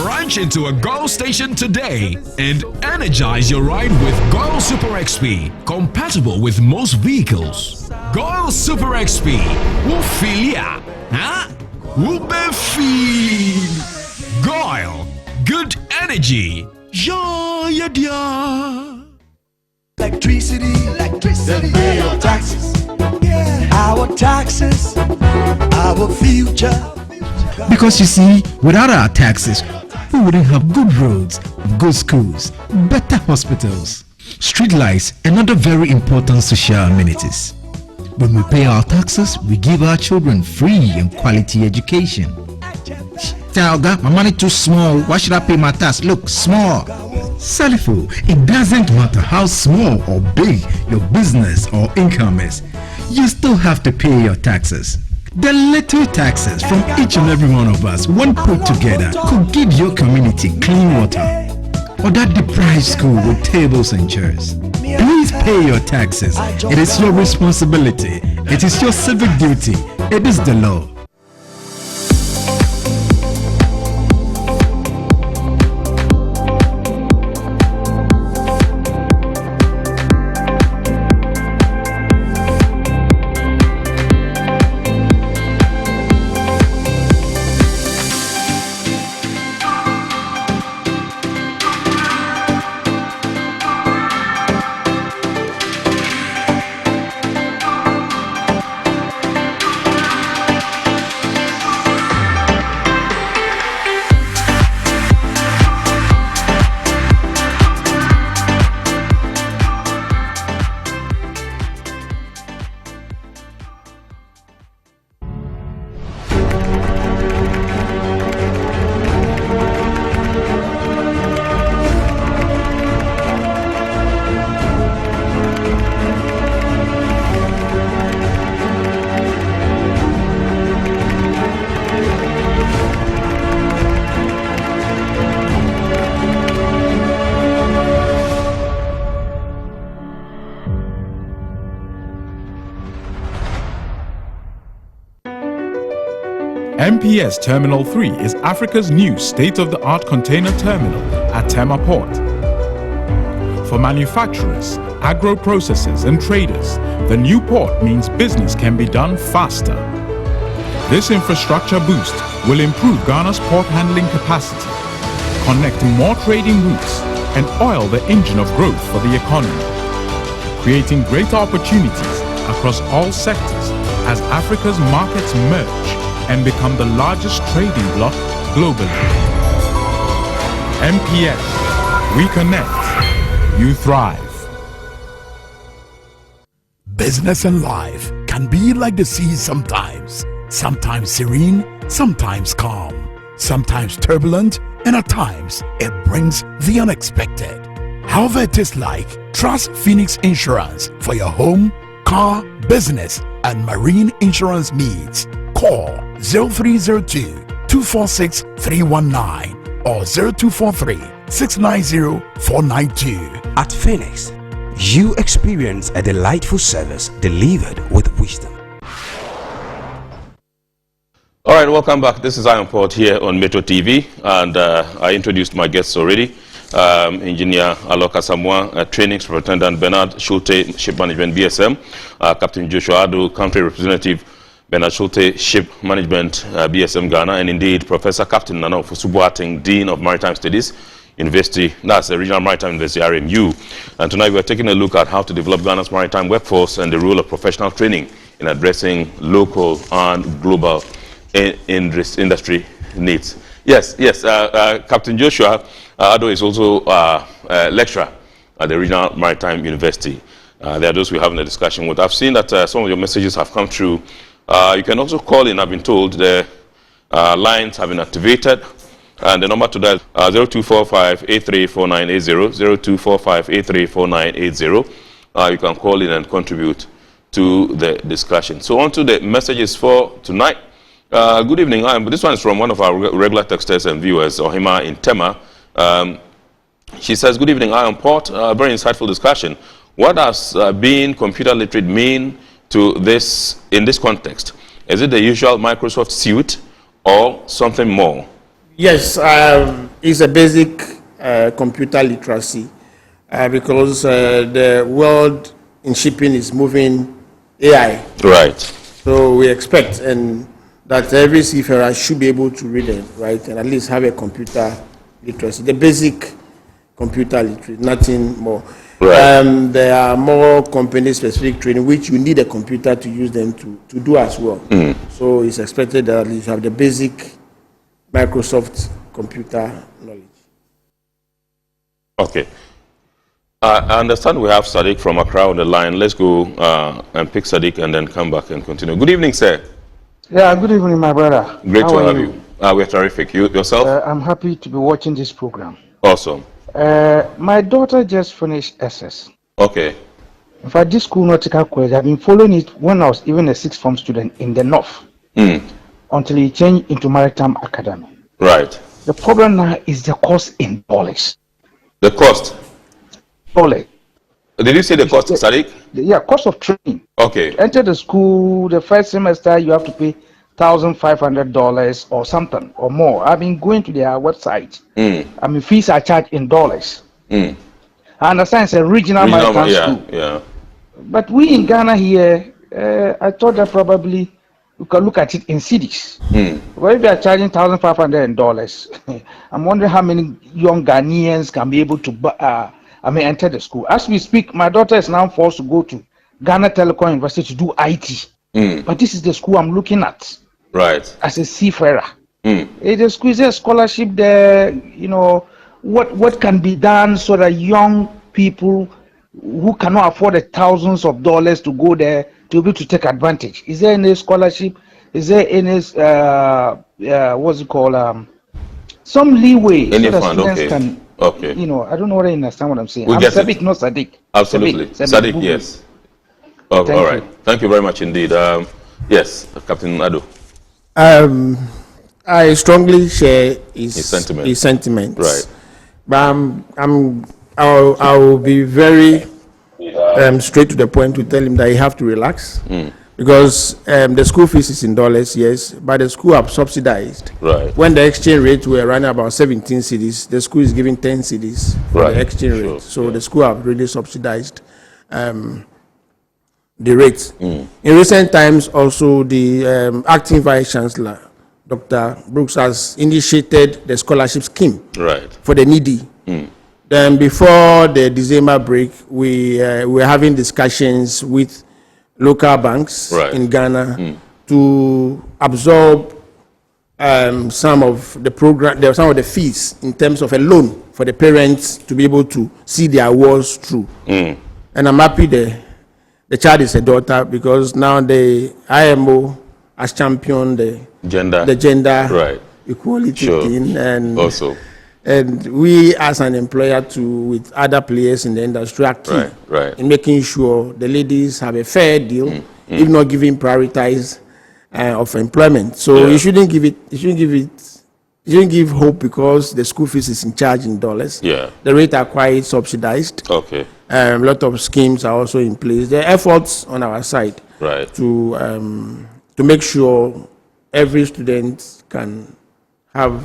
Branch into a Goil station today and energize your ride with Goil Super XP, compatible with most vehicles. Goil Super XP, who feel ya? Huh? Who be feel? Goil, good energy. Ja, ja, ja. Electricity, then pay your taxes. Our taxes, our future. Because you see, without our taxes, we wouldn't have good roads, good schools, better hospitals, street lights, and other very important social amenities. When we pay our taxes, we give our children free and quality education. Talga, my money too small. Why should I pay my tax? Look, small. Salifo, it doesn't matter how small or big your business or income is, you still have to pay your taxes. The little taxes from each and every one of us, when put together, could give your community clean water or that deprived school with tables and chairs. Please pay your taxes. It is your responsibility. It is your civic duty. It is the law. MPS Terminal 3 is Africa's new state-of-the-art container terminal at Tema Port. For manufacturers, agro-processors and traders, the new port means business can be done faster. This infrastructure boost will improve Ghana's port handling capacity, connect more trading routes, and oil the engine of growth for the economy, creating greater opportunities across all sectors as Africa's markets merge and become the largest trading bloc globally. MPS, we connect, you thrive. Business and life can be like the sea sometimes. Sometimes serene, sometimes calm, sometimes turbulent, and at times it brings the unexpected. However it is like, trust Phoenix Insurance for your home, car, business, and marine insurance needs. Call 0302-246-319 or 0243-690-492. At Phoenix, you experience a delightful service delivered with wisdom. All right, welcome back. This is Iron Port here on Metro TV, and I introduced my guests already. Engineer Aloka Samoa, Training Superintendent Bernard Schulte, Ship Management BSM, Captain Joshua Adu, Country Representative Bernard Schulte, Ship Management BSM Ghana, and indeed Professor Captain Nana Fusubuating, Dean of Maritime Studies, University, that's the Regional Maritime University, RMU. And tonight we're taking a look at how to develop Ghana's maritime workforce and the role of professional training in addressing local and global industry needs. Yes, Captain Joshua Ado is also a lecturer at the Regional Maritime University. There are those we're having a discussion with. I've seen that some of your messages have come through. You can also call in. I've been told the lines have been activated, and the number to dial 0245-834980, 0245-834980. You can call in and contribute to the discussion. So on to the messages for tonight. Good evening. This one is from one of our regular texters and viewers, Ohima in Tema. She says, good evening, Iron Port. Very insightful discussion. What does being computer literate mean to this in this context? Is it the usual Microsoft suite or something more? Yes, it's a basic computer literacy because the world in shipping is moving AI. Right. So we expect that every seafarer should be able to read it, right, and at least have a computer literacy, the basic computer literacy, nothing more. Right. There are more company-specific training which you need a computer to use them to do as well. So it's expected that at least you have the basic Microsoft computer knowledge. Okay. I understand we have Sadiq from Accra on the line. Let's go and pick Sadiq and then come back and continue. Good evening, sir. Yeah, good evening, my brother. Great How to are have you. We're terrific. Yourself? I'm happy to be watching this program. Awesome. My daughter just finished SS. Okay. In fact, this school nautical college, I've been following it when I was even a sixth form student in the north until it changed into Maritime Academy. Right. The problem now is the cost in dollars. The cost? Dollars. Did you say the cost, Sadiq? Yeah, cost of training. Okay. To enter the school, the first semester, you have to pay $1,500 or something or more. I've been going to their website. I mean, fees are charged in dollars. I understand it's a regional maritime school. Yeah. But we in Ghana here, I thought that probably we can look at it in cities. Well, if they are charging $1,500, I'm wondering how many young Ghanaians can be able to enter the school. As we speak, my daughter is now forced to go to Ghana Telecom University to do IT. But this is the school I'm looking at. Right. As a seafarer. The school is a scholarship there, you know, what can be done so that young people who cannot afford the thousands of dollars to go there to be able to take advantage. Is there any scholarship? Is there any what's it called? Some leeway any so that fund, students okay. can, okay. You know, I don't know whether you understand what I'm saying. We'll I'm get Sadiq, it. not Sadiq. Absolutely. Sadiq, yes. Oh, all right. Thank you very much indeed. Yes, Captain Ado. I strongly share his sentiments. Right. But I will be very straight to the point to tell him that he have to relax because the school fees is in dollars, yes, but the school have subsidized. Right. When the exchange rate were running about 17 cedis, the school is giving 10 cedis for the exchange rate. So the school have really subsidized the rates. In recent times, also the acting vice chancellor, Dr. Brooks, has initiated the scholarship scheme for the needy. Then before the December break, we were having discussions with local banks in Ghana to absorb some of the program, some of the fees in terms of a loan for the parents to be able to see their wards through. And I'm happy the child is a daughter because now the IMO has championed the gender equality thing, and also, and we as an employer too, with other players in the industry, are key in making sure the ladies have a fair deal, if not giving prioritize of employment. So you shouldn't give hope because the school fees is in charge in dollars. The rate are quite subsidized. A lot of schemes are also in place. There are efforts on our side to make sure every student can have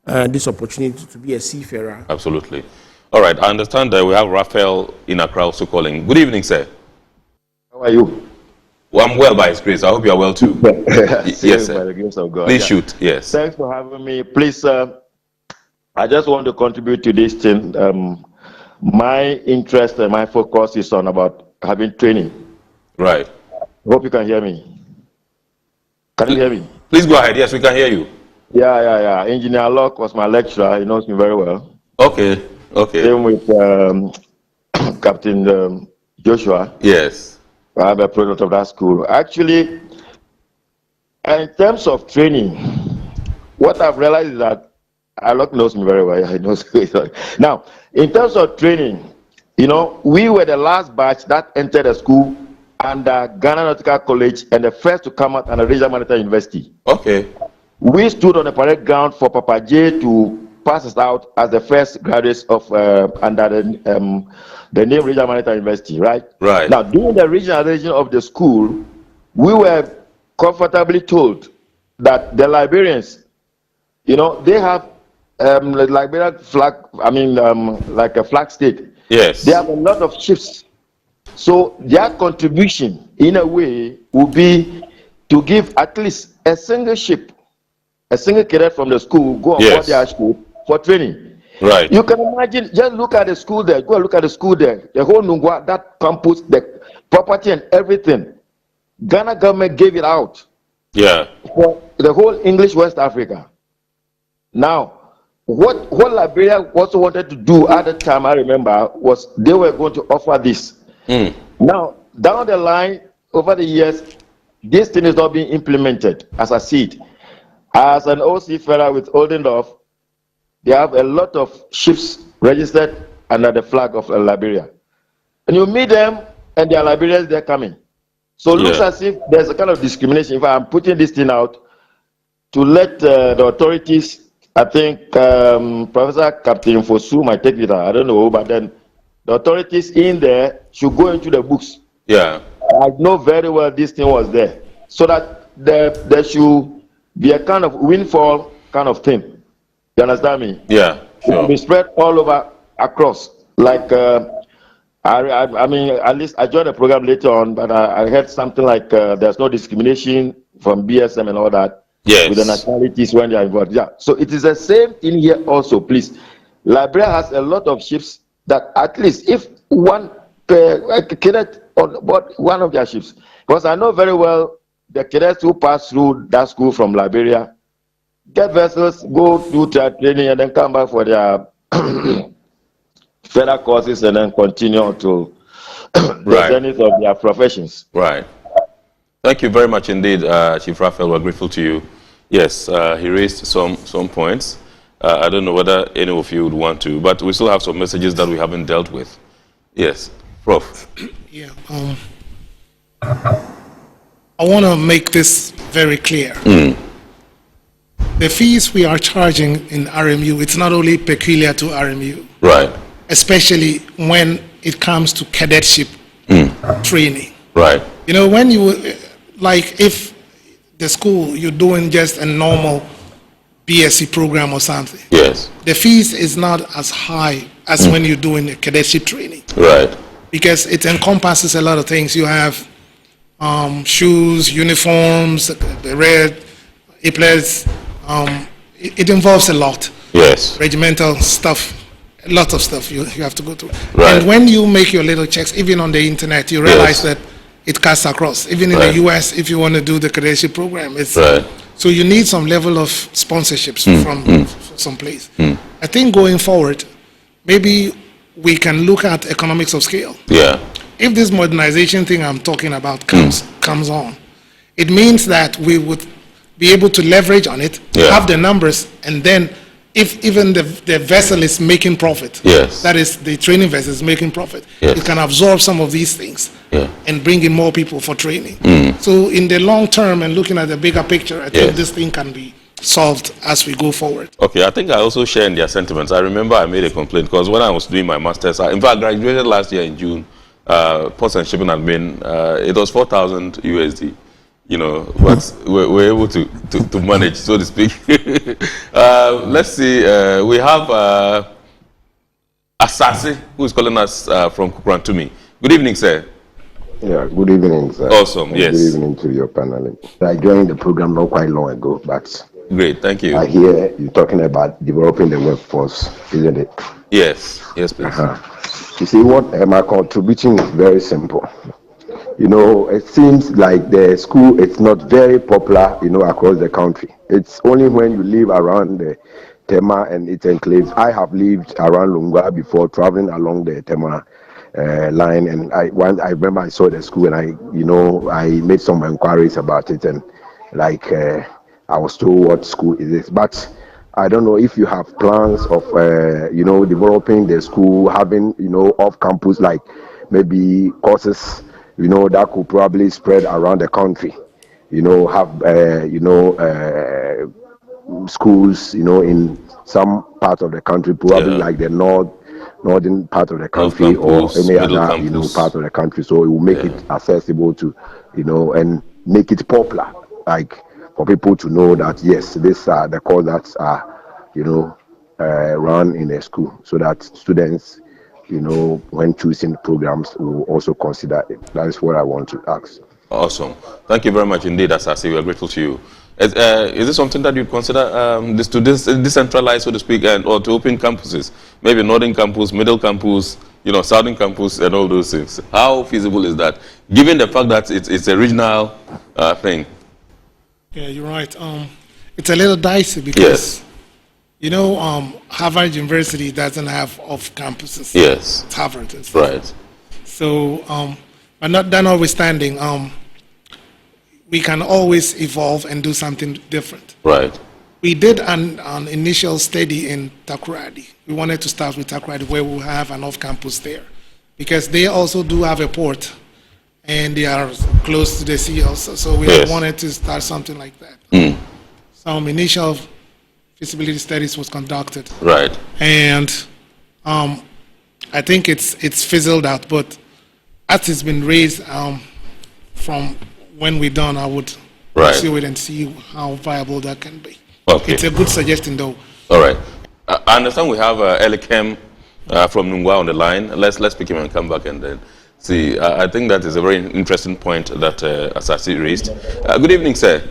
this opportunity to be a seafarer. Absolutely. All right. I understand that we have Raphael in Accra also calling. Good evening, sir. How are you? Well, I'm well by His grace. I hope you are well too. Yes, sir. By the grace of God. Please shoot. Yes. Thanks for having me. Please, I just want to contribute to this thing. My interest and my focus is on about having training. Right. Hope you can hear me. Can you hear me? Please go ahead. Yes, we can hear you. Yeah. Engineer Locke was my lecturer. He knows me very well. Okay. Same with Captain Joshua. Yes. I'm a product of that school. Actually, in terms of training, what I've realized is that Locke knows me very well. He knows me. Now, in terms of training, you know, we were the last batch that entered the school under Ghana Nautical College and the first to come out under Regional Maritime University. Okay. We stood on the parade ground for Papa J to passes out as the first graduates of under the name Regional Maritime University, right? Right. Now, during the regionalization of the school, we were comfortably told that the Liberians, you know, they have the Liberian flag, I mean, like a flag state. Yes. They have a lot of ships. So their contribution, in a way, would be to give at least a single ship, a single cadet from the school, go on board their ship for training. Right. You can imagine, just look at the school there, go and look at the school there, the whole Nungwa, that campus, the property and everything. Ghana government gave it out. Yeah. For the whole English West Africa. Now, what Liberia also wanted to do at the time, I remember, was they were going to offer this. Now, down the line, over the years, this thing is not being implemented as I see it. As an OC fellow with Oldendorf, they have a lot of ships registered under the flag of Liberia. And you meet them, and they are Liberians, they're coming. So it looks as if there's a kind of discrimination. If I'm putting this thing out to let the authorities, I think Professor Captain Fosu might take it out, I don't know, but then the authorities in there should go into the books. Yeah. I know very well this thing was there. So that there should be a kind of windfall kind of thing. You understand me? Yeah. It will be spread all over across. Like, I mean, at least I joined the program later on, but I heard something like there's no discrimination from BSM and all that. Yes. With the nationalities when they are involved. Yeah. So it is the same thing here also, please. Liberia has a lot of ships that at least if one cadet on board one of their ships, because I know very well the cadets who pass through that school from Liberia get vessels, go do their training, and then come back for their further courses and then continue to the zenith of their professions. Right. Thank you very much indeed, Chief Raphael. We're grateful to you. Yes, he raised some points. I don't know whether any of you would want to, but we still have some messages that we haven't dealt with. Yes, Prof. Yeah. I want to make this very clear. The fees we are charging in RMU, it's not only peculiar to RMU. Right. Especially when it comes to cadetship training. Right. You know, when you, like if the school, you're doing just a normal BSc program or something. Yes. The fees is not as high as when you're doing a cadetship training. Right. Because it encompasses a lot of things. You have shoes, uniforms, the red, epaulets. It involves a lot. Yes. Regimental stuff, a lot of stuff you have to go through. Right. And when you make your little checks, even on the internet, you realize that it cuts across. Even in the US, if you want to do the cadetship program, it's so you need some level of sponsorships from some place. I think going forward, maybe we can look at economics of scale. Yeah. If this modernization thing I'm talking about comes on, it means that we would be able to leverage on it, have the numbers, and then if even the vessel is making profit, that is the training vessel is making profit, it can absorb some of these things and bring in more people for training. So in the long term and looking at the bigger picture, I think this thing can be solved as we go forward. Okay, I think I also share in their sentiments. I remember I made a complaint because when I was doing my master's, in fact, I graduated last year in June, Ports and Shipping Admin, it was 4,000 USD. You know, but we're able to manage, so to speak. Let's see, we have Asase, who is calling us from Kukurantumi. Good evening, sir. Yeah, good evening, sir. Awesome, yes. Good evening to your panel. I joined the program not quite long ago, but great, thank you. I hear you talking about developing the workforce, isn't it? Yes, yes, please. You see, what my contribution is very simple. You know, it seems like the school is not very popular, you know, across the country. It's only when you live around the Tema and its enclaves. I have lived around Lungwa before, traveling along the Tema line, and I remember I saw the school, and I made some inquiries about it, and I was told what school is this, but I don't know if you have plans of developing the school, having off campus, like maybe courses that could probably spread around the country, have schools in some part of the country, probably like the northern part of the country campus, or any other campus. part of the country. So it will make it accessible to and make it popular, like for people to know that yes, these are the courses that are run in a school, so that students when choosing programs will also consider it. That is what I want to ask. Awesome. Thank you very much indeed, Asasi. We are grateful to you. Is this something that you consider to decentralize, so to speak, or to open campuses? Maybe northern campus, middle campus, southern campus, and all those things. How feasible is that, given the fact that it's a regional thing? Yeah, you're right. It's a little dicey because, Harvard University doesn't have off campuses. Yes. It's Harvard. It's right. So, but not that notwithstanding, we can always evolve and do something different. Right. We did an initial study in Takoradi. We wanted to start with Takoradi, where we'll have an off-campus there, because they also do have a port, and they are close to the sea also. So we wanted to start something like that. Some initial feasibility studies was conducted. Right. And I think it's fizzled out, but as it's been raised from when we're done, I would pursue it and see how viable that can be. Okay. It's a good suggestion, though. All right. I understand we have Elikem from Nungwa on the line. Let's pick him and come back and then see. I think that is a very interesting point that Asasi raised. Good evening, sir.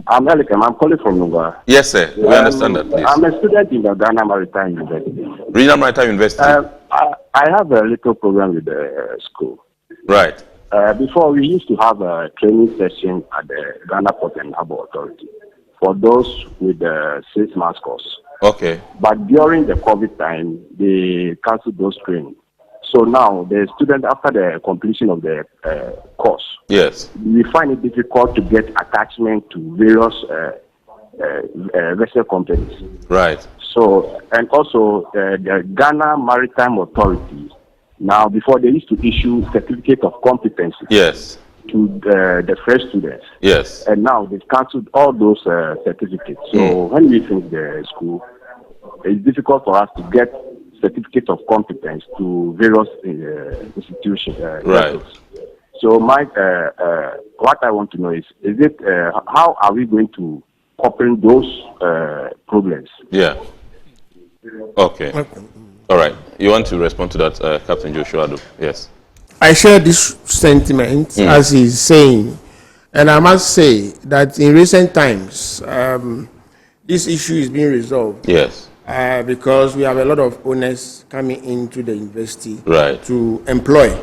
I'm Elikem. I'm calling from Nungwa. Yes, sir. We understand that, please. I'm a student in the Ghana Maritime University. Regional Maritime University. I have a little program with the school. Right. Before, we used to have a training session at the Ghana Port and Harbour Authority for those with the 6-month course. Okay. But during the COVID time, they canceled those trainings. So now, the student, after the completion of the course, we find it difficult to get attachment to various vessel companies. Right. So, and also the Ghana Maritime Authority, now before they used to issue certificate of competency to the fresh students. Yes. And now they've cancelled all those certificates. So when we finish the school, it's difficult for us to get certificate of competence to various institutions. Right. So my what I want to know is it how are we going to couple those problems? Yeah. Okay. All right. You want to respond to that, Captain Joshua? Yes. I share this sentiment as he's saying, and I must say that in recent times, this issue is being resolved. Yes. Because we have a lot of owners coming into the university to employ.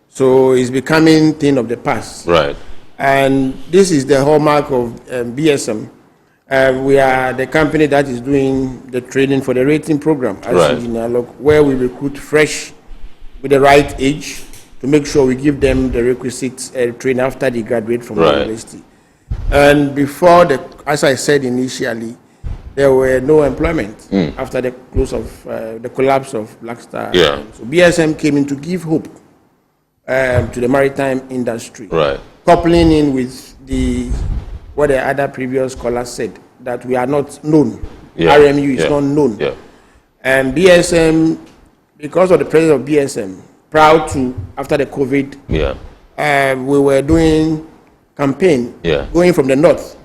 So it's becoming thing of the past. Right. And this is the hallmark of BSM. We are the company that is doing the training for the rating program, as where we recruit fresh with the right age to make sure we give them the requisite training after they graduate from the university. And before, as I said initially, there were no employment after the close of the collapse of Black Star. Yeah. So BSM came in to give hope to the maritime industry. Right. Coupling in with what the other previous scholars said, that we are not known. RMU is not known. Yeah. And BSM, because of the presence of BSM, proud to, after the COVID, we were doing campaign going from the north,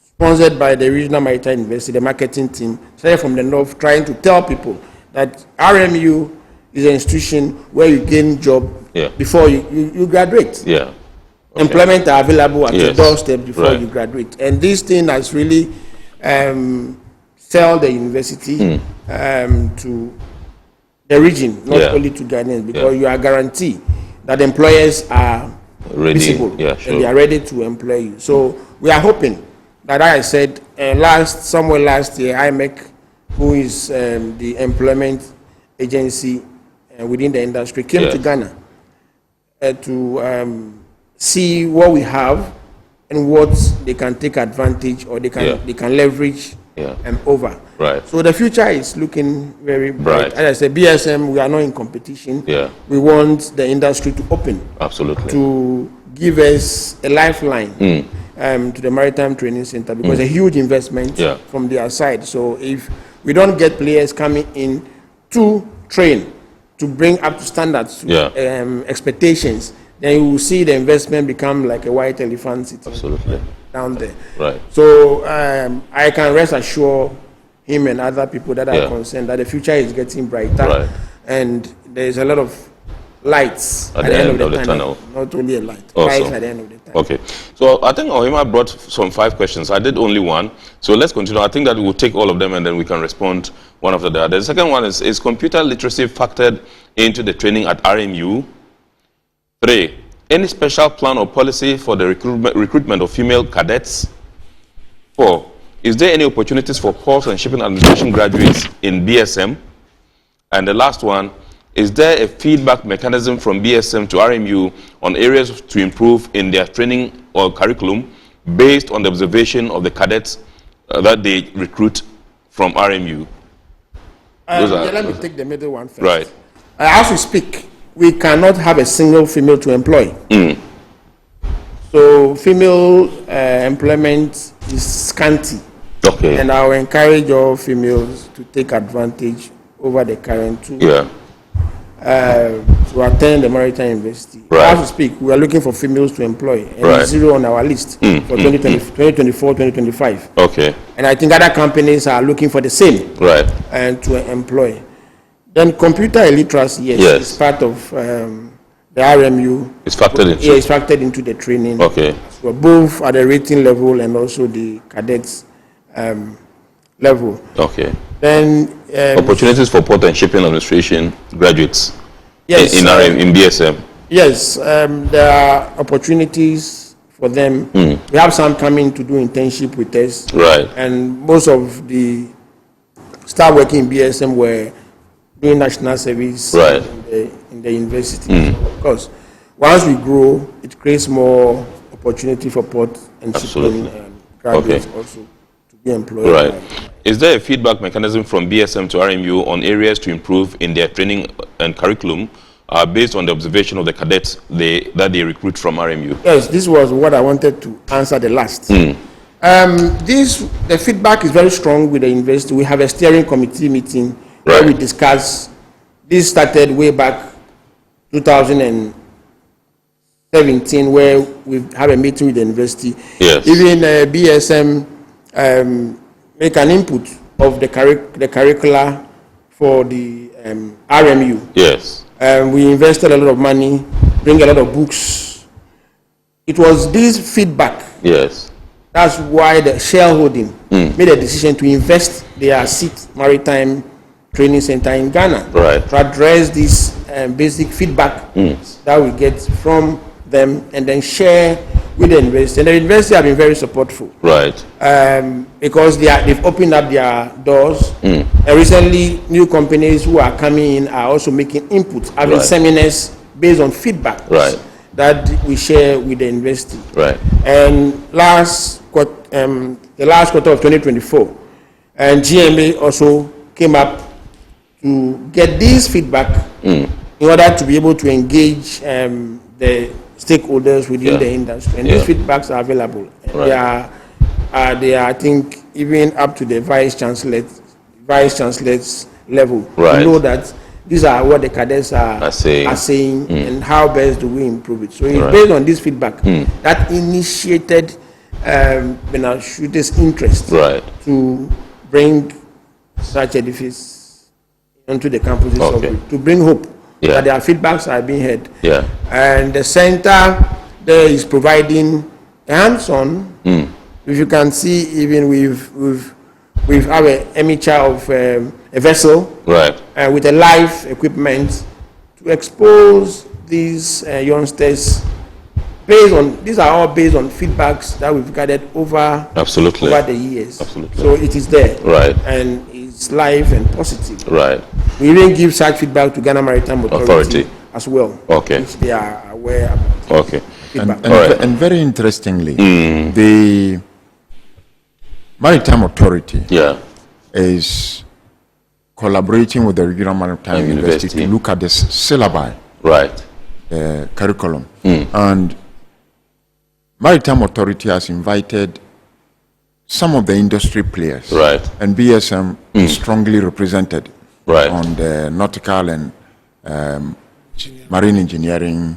sponsored by the Regional Maritime University, the marketing team, started from the north, trying to tell people that RMU is an institution where you gain job before you graduate. Yeah. Okay. Employment are available at the doorstep before you graduate. And this thing has really sell the university to the region, not only to Ghanaians, because you are guaranteed that employers are visible and they are ready to employ you. So we are hoping that, I said, somewhere last year, IMEC, who is the employment agency within the industry, came to Ghana to see what we have and what they can take advantage or they can leverage over. Right. So the future is looking very bright. As I said, BSM, we are not in competition. We want the industry to open. Absolutely. To give us a lifeline to the Maritime Training Center, because a huge investment from their side. So if we don't get players coming in to train, to bring up to standards, to, expectations, then you will see the investment become like a white elephant sitting down there. Right. So I can rest assure him and other people that are concerned that the future is getting brighter, and there is a lot of lights at the end of the tunnel. Not only a light, Also. lights at the end of the tunnel. Okay. So I think Ohima brought some 5 questions. I did only one. So let's continue. I think that we'll take all of them and then we can respond one after the other. The second one is computer literacy factored into the training at RMU? 3, any special plan or policy for the recruitment of female cadets? 4, is there any opportunities for ports and shipping administration graduates in BSM? And the last one, is there a feedback mechanism from BSM to RMU on areas to improve in their training or curriculum based on the observation of the cadets that they recruit from RMU? Let me take the middle one first. Right. As we speak, we cannot have a single female to employ. So female employment is scanty. Okay. And I will encourage all females to take advantage over the current two. To attend the Maritime University. Right. As we speak, we are looking for females to employ, and Right. it's 0 on our list for 2024, 2025. Okay. And I think other companies are looking for the same. Right. And to employ. Then computer illiteracy, yes, is part of the RMU. It's factored into. Yeah, it's factored into the training. Okay. So both at the rating level and also the cadets level. Okay. Then opportunities for port and shipping administration graduates. Yes, in BSM. Yes, there are opportunities for them. We have some coming to do internship with us. Right. And most of the staff working in BSM were doing national service right. in the university. Of course, once we grow, it creates more opportunity for port and shipping graduates also to be employed. Right. Is there a feedback mechanism from BSM to RMU on areas to improve in their training and curriculum based on the observation of the cadets that they recruit from RMU? Yes, this was what I wanted to answer the last. The feedback is very strong with the university. We have a steering committee meeting where we discuss. This started way back 2017, where we have a meeting with the university. Yes. Even BSM make an input of the curricula for the RMU. Yes. We invested a lot of money, bring a lot of books. It was this feedback. Yes. That's why the shareholding made a decision to invest their SIT Maritime Training Center in Ghana to address this basic feedback that we get from them and then share with the university. And the university have been very supportful. Right. Because they've opened up their doors. And recently, new companies who are coming in are also making inputs, having seminars based on feedback that we share with the university. Right. And the last quarter of 2024, and GMA also came up to get this feedback in order to be able to engage the stakeholders within the industry. And these feedbacks are available. They are, I think, even up to the vice chancellor's level. Right. To know that these are what the cadets are saying and how best do we improve it. So it's based on this feedback that initiated Houthis' interest to bring such edifice onto the campuses to bring hope that their feedbacks are being heard. And the center there is providing hands-on. If you can see, even we've have an image of a vessel with a live equipment to expose these youngsters. These are all based on feedbacks that we've gathered over the years. So it is there, and it's live and positive. We even give such feedback to Ghana Maritime Authority as well, which they are aware about. And very interestingly, the Maritime Authority is collaborating with the Regional Maritime University to look at the syllabi, curriculum. And Maritime Authority has invited some of the industry players. Right. And BSM is strongly represented on the nautical and marine engineering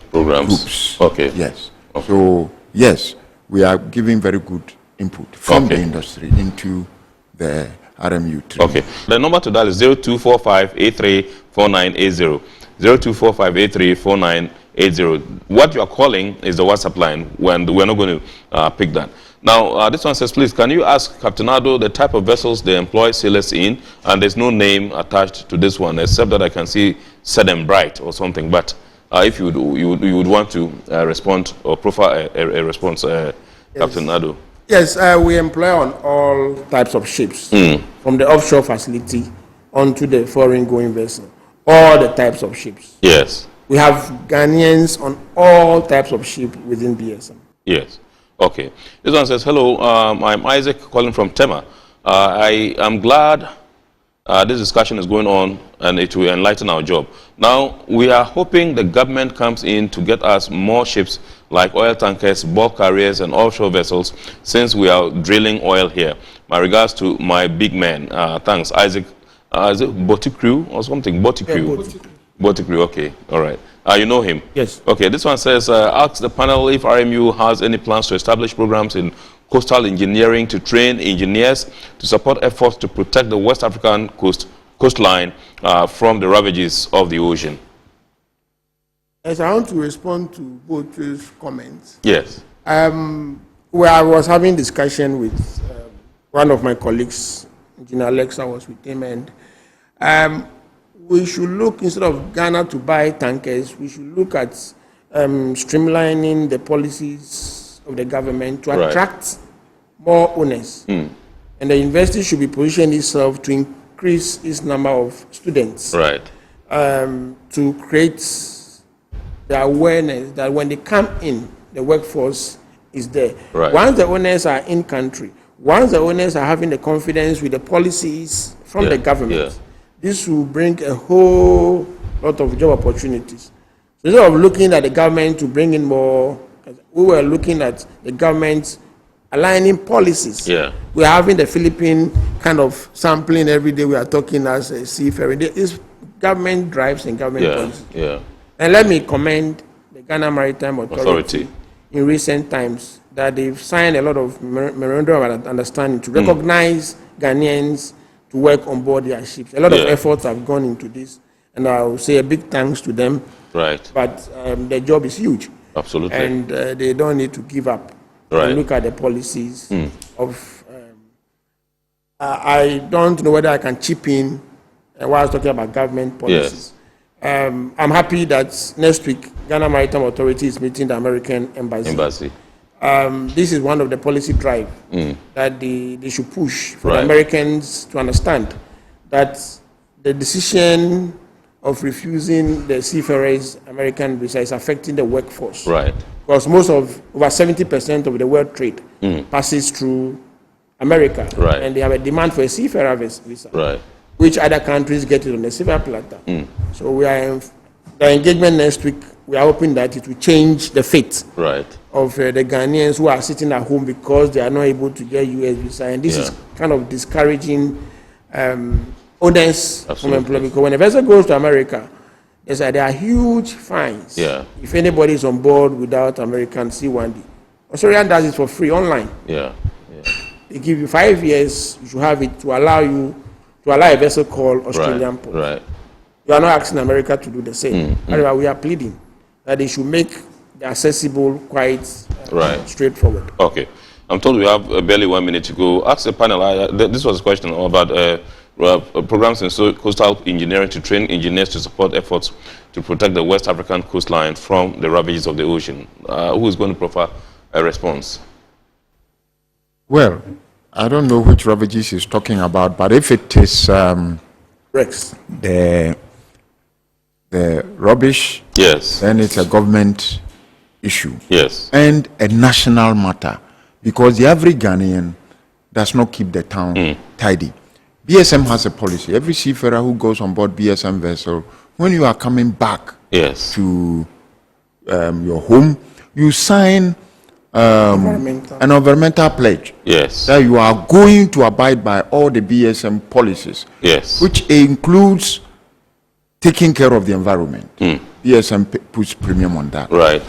programs. Groups. Okay. Yes. Okay. So, yes, we are giving very good input from the industry into the RMU training. Okay. The number to dial is 0245-834980. 0245-834980. What you are calling is the WhatsApp line, when we're not going to pick that. Now, this one says, please, can you ask Captain Ado the type of vessels they employ sailors in? And there's no name attached to this one, except that I can see Set and Bright or something. But if you would want to respond or profile a response, Captain Ado. Yes, we employ on all types of ships, from the offshore facility onto the foreign-going vessel, all the types of ships. Yes. We have Ghanaians on all types of ships within BSM. Yes. Okay. This one says, hello, I'm Isaac calling from Tema. I am glad this discussion is going on and it will enlighten our job. Now, we are hoping the government comes in to get us more ships like oil tankers, bulk carriers, and offshore vessels, since we are drilling oil here. My regards to my big man. Thanks, Isaac. Is it Boticrew or something? Boticrew. Yeah, Boticrew, okay. All right. You know him? Yes. Okay, this one says, ask the panel if RMU has any plans to establish programs in coastal engineering to train engineers to support efforts to protect the West African coastline from the ravages of the ocean. Yes, I want to respond to both those comments. Yes. Where I was having discussion with one of my colleagues, Engineer Alexa was with him, and we should look, instead of Ghana to buy tankers, we should look at streamlining the policies of the government to attract more owners. And the university should be positioning itself to increase its number of students. Right. To create the awareness that when they come in, the workforce is there. Right. Once the owners are in country, once the owners are having the confidence with the policies from the government, this will bring a whole lot of job opportunities. So instead of looking at the government to bring in more, we were looking at the government aligning policies. Yeah. We are having the Philippine kind of sampling every day. We are talking as a seafaring. It's government drives and government policies. Yeah. And let me commend the Ghana Maritime Authority in recent times that they've signed a lot of memorandum of understanding to recognize Ghanaians to work on board their ships. A lot of efforts have gone into this, and I will say a big thanks to them. Right. But the job is huge. Absolutely. And they don't need to give up. Right. And look at the policies of. I don't know whether I can chip in while I was talking about government policies. I'm happy that next week Ghana Maritime Authority is meeting the American Embassy. This is one of the policy drive that they should push for the Americans to understand that the decision of refusing the seafarers American visa is affecting the workforce. Right. Because over 70% of the world trade passes through America. Right. And they have a demand for a seafarer visa. Right. Which other countries get it on a silver platter. So we are the engagement next week. We are hoping that it will change the fate of the Ghanaians who are sitting at home because they are not able to get US visa, and this is kind of discouraging owners from employment. Because when a vessel goes to America, there are huge fines if anybody is on board without American C1D. Australian does it for free online. They give you 5 years. You should have it to allow a vessel called Australian Port. Right. You are not asking America to do the same. However, we are pleading that they should make the accessible quite straightforward. Okay. I'm told we have barely 1 minute to go. Ask the panel. This was a question about programs in coastal engineering to train engineers to support efforts to protect the West African coastline from the ravages of the ocean. Who is going to provide a response? Well, I don't know which ravages he's talking about, but if it is Rex, the rubbish, then it's a government issue, and a national matter, because the average Ghanaian does not keep the town tidy. BSM has a policy. Every seafarer who goes on board BSM vessel, when you are coming back to your home, you sign an environmental pledge. Yes. That you are going to abide by all the BSM policies. Yes. Which includes taking care of the environment. BSM puts premium on that. Right.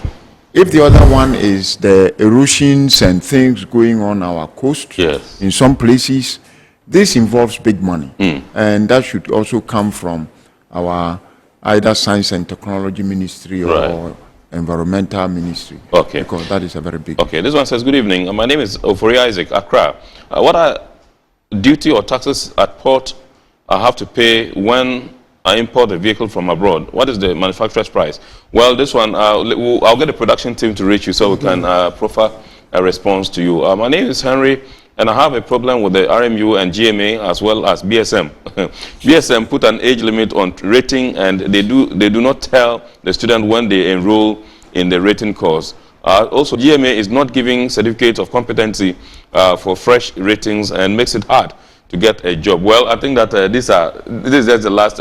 If the other one is the erosions and things going on our coast, yes, in some places, this involves big money. And that should also come from our either Science and Technology Ministry or Environmental Ministry. Okay. Because that is a very big. Okay, this one says, good evening. My name is Ofori Isaac, Accra. What are duty or taxes at port I have to pay when I import a vehicle from abroad? What is the manufacturer's price? Well, this one, I'll get the production team to reach you so we can proffer a response to you. My name is Henry, and I have a problem with the RMU and GMA as well as BSM. BSM put an age limit on rating, and they do not tell the student when they enroll in the rating course. Also, GMA is not giving certificates of competency for fresh ratings and makes it hard to get a job. Well, I think that this is just the last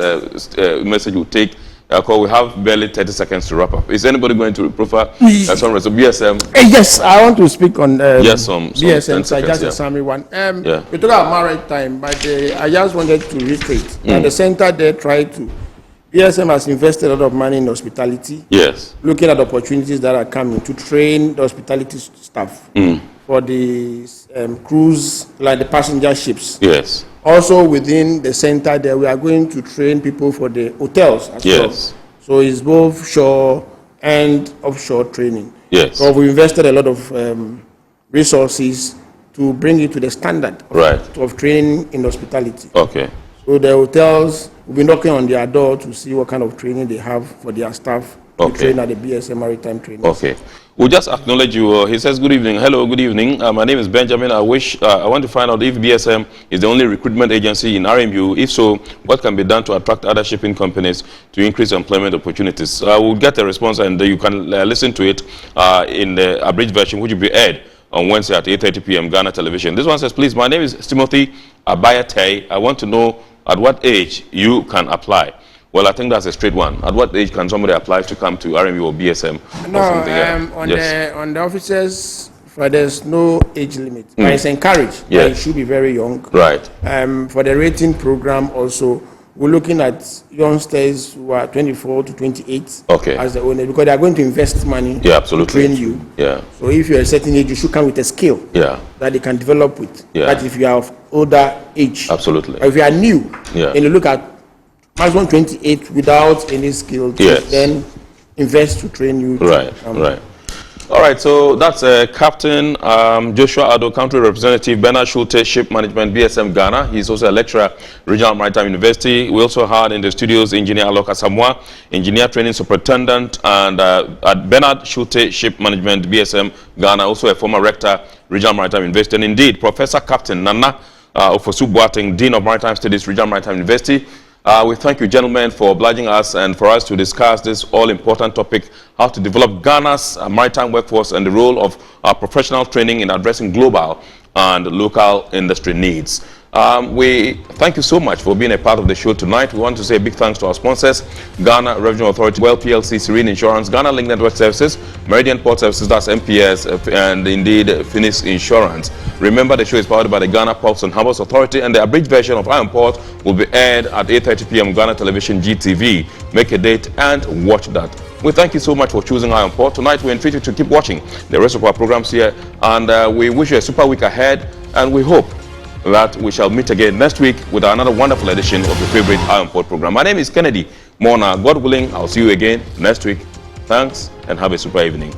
message we'll take. Because we have barely 30 seconds to wrap up. Is anybody going to proffer some result? BSM? Yes, I want to speak on BSM. So I just a summary one. We talk about maritime, but I just wanted to reiterate that the center there tried to. BSM has invested a lot of money in hospitality. Yes. Looking at opportunities that are coming to train the hospitality staff for the cruise, like the passenger ships. Yes. Also within the center there, we are going to train people for the hotels as well. So it's both shore and offshore training. Yes. So we invested a lot of resources to bring it to the standard of training in hospitality. Okay. So the hotels will be knocking on their door to see what kind of training they have for their staff to train at the BSM Maritime Training. Okay. We'll just acknowledge you. He says, good evening. Hello, good evening. My name is Benjamin. I want to find out if BSM is the only recruitment agency in RMU. If so, what can be done to attract other shipping companies to increase employment opportunities? We'll get a response, and you can listen to it in the abridged version, which will be aired on Wednesday at 8:30 p.m. Ghana Television. This one says, please, my name is Timothy Abayate. I want to know at what age you can apply. Well, I think that's a straight one. At what age can somebody apply to come to RMU or BSM? On the officers, there's no age limit. But it's encouraged. But it should be very young. Right. For the rating program also, we're looking at youngsters who are 24 to 28 as the owner, because they are going to invest money to train you. Yeah. So if you're a certain age, you should come with a skill that they can develop with. But if you are of older age, absolutely. Or if you are new, and you look at maximum 28 without any skill, then invest to train you. Right. All right, so that's Captain Joshua Ado, Country Representative, Bernard Schulte, Ship Management, BSM Ghana. He's also a lecturer, Regional Maritime University. We also had in the studios Engineer Aloka Samoa, Engineer Training Superintendent, and at Bernard Schulte, Ship Management, BSM Ghana, also a former rector, Regional Maritime University. And indeed, Professor Captain Nana Ofosu Boateng, Dean of Maritime Studies, Regional Maritime University. We thank you, gentlemen, for obliging us and for us to discuss this all-important topic, how to develop Ghana's maritime workforce and the role of professional training in addressing global and local industry needs. We thank you so much for being a part of the show tonight. We want to say a big thanks to our sponsors, Ghana Revenue Authority, Well PLC, Serene Insurance, Ghana Link Network Services, Meridian Port Services, that's MPS, and indeed Phoenix Insurance. Remember, the show is powered by the Ghana Ports and Harbours Authority, and the abridged version of Iron Port will be aired at 8:30 p.m. Ghana Television GTV. Make a date and watch that. We thank you so much for choosing Iron Port. Tonight, we entreat you to keep watching the rest of our programs here, and we wish you a super week ahead, and we hope that we shall meet again next week with another wonderful edition of your favorite Iron Port program. My name is Kennedy Mona. God willing, I'll see you again next week. Thanks, and have a super evening.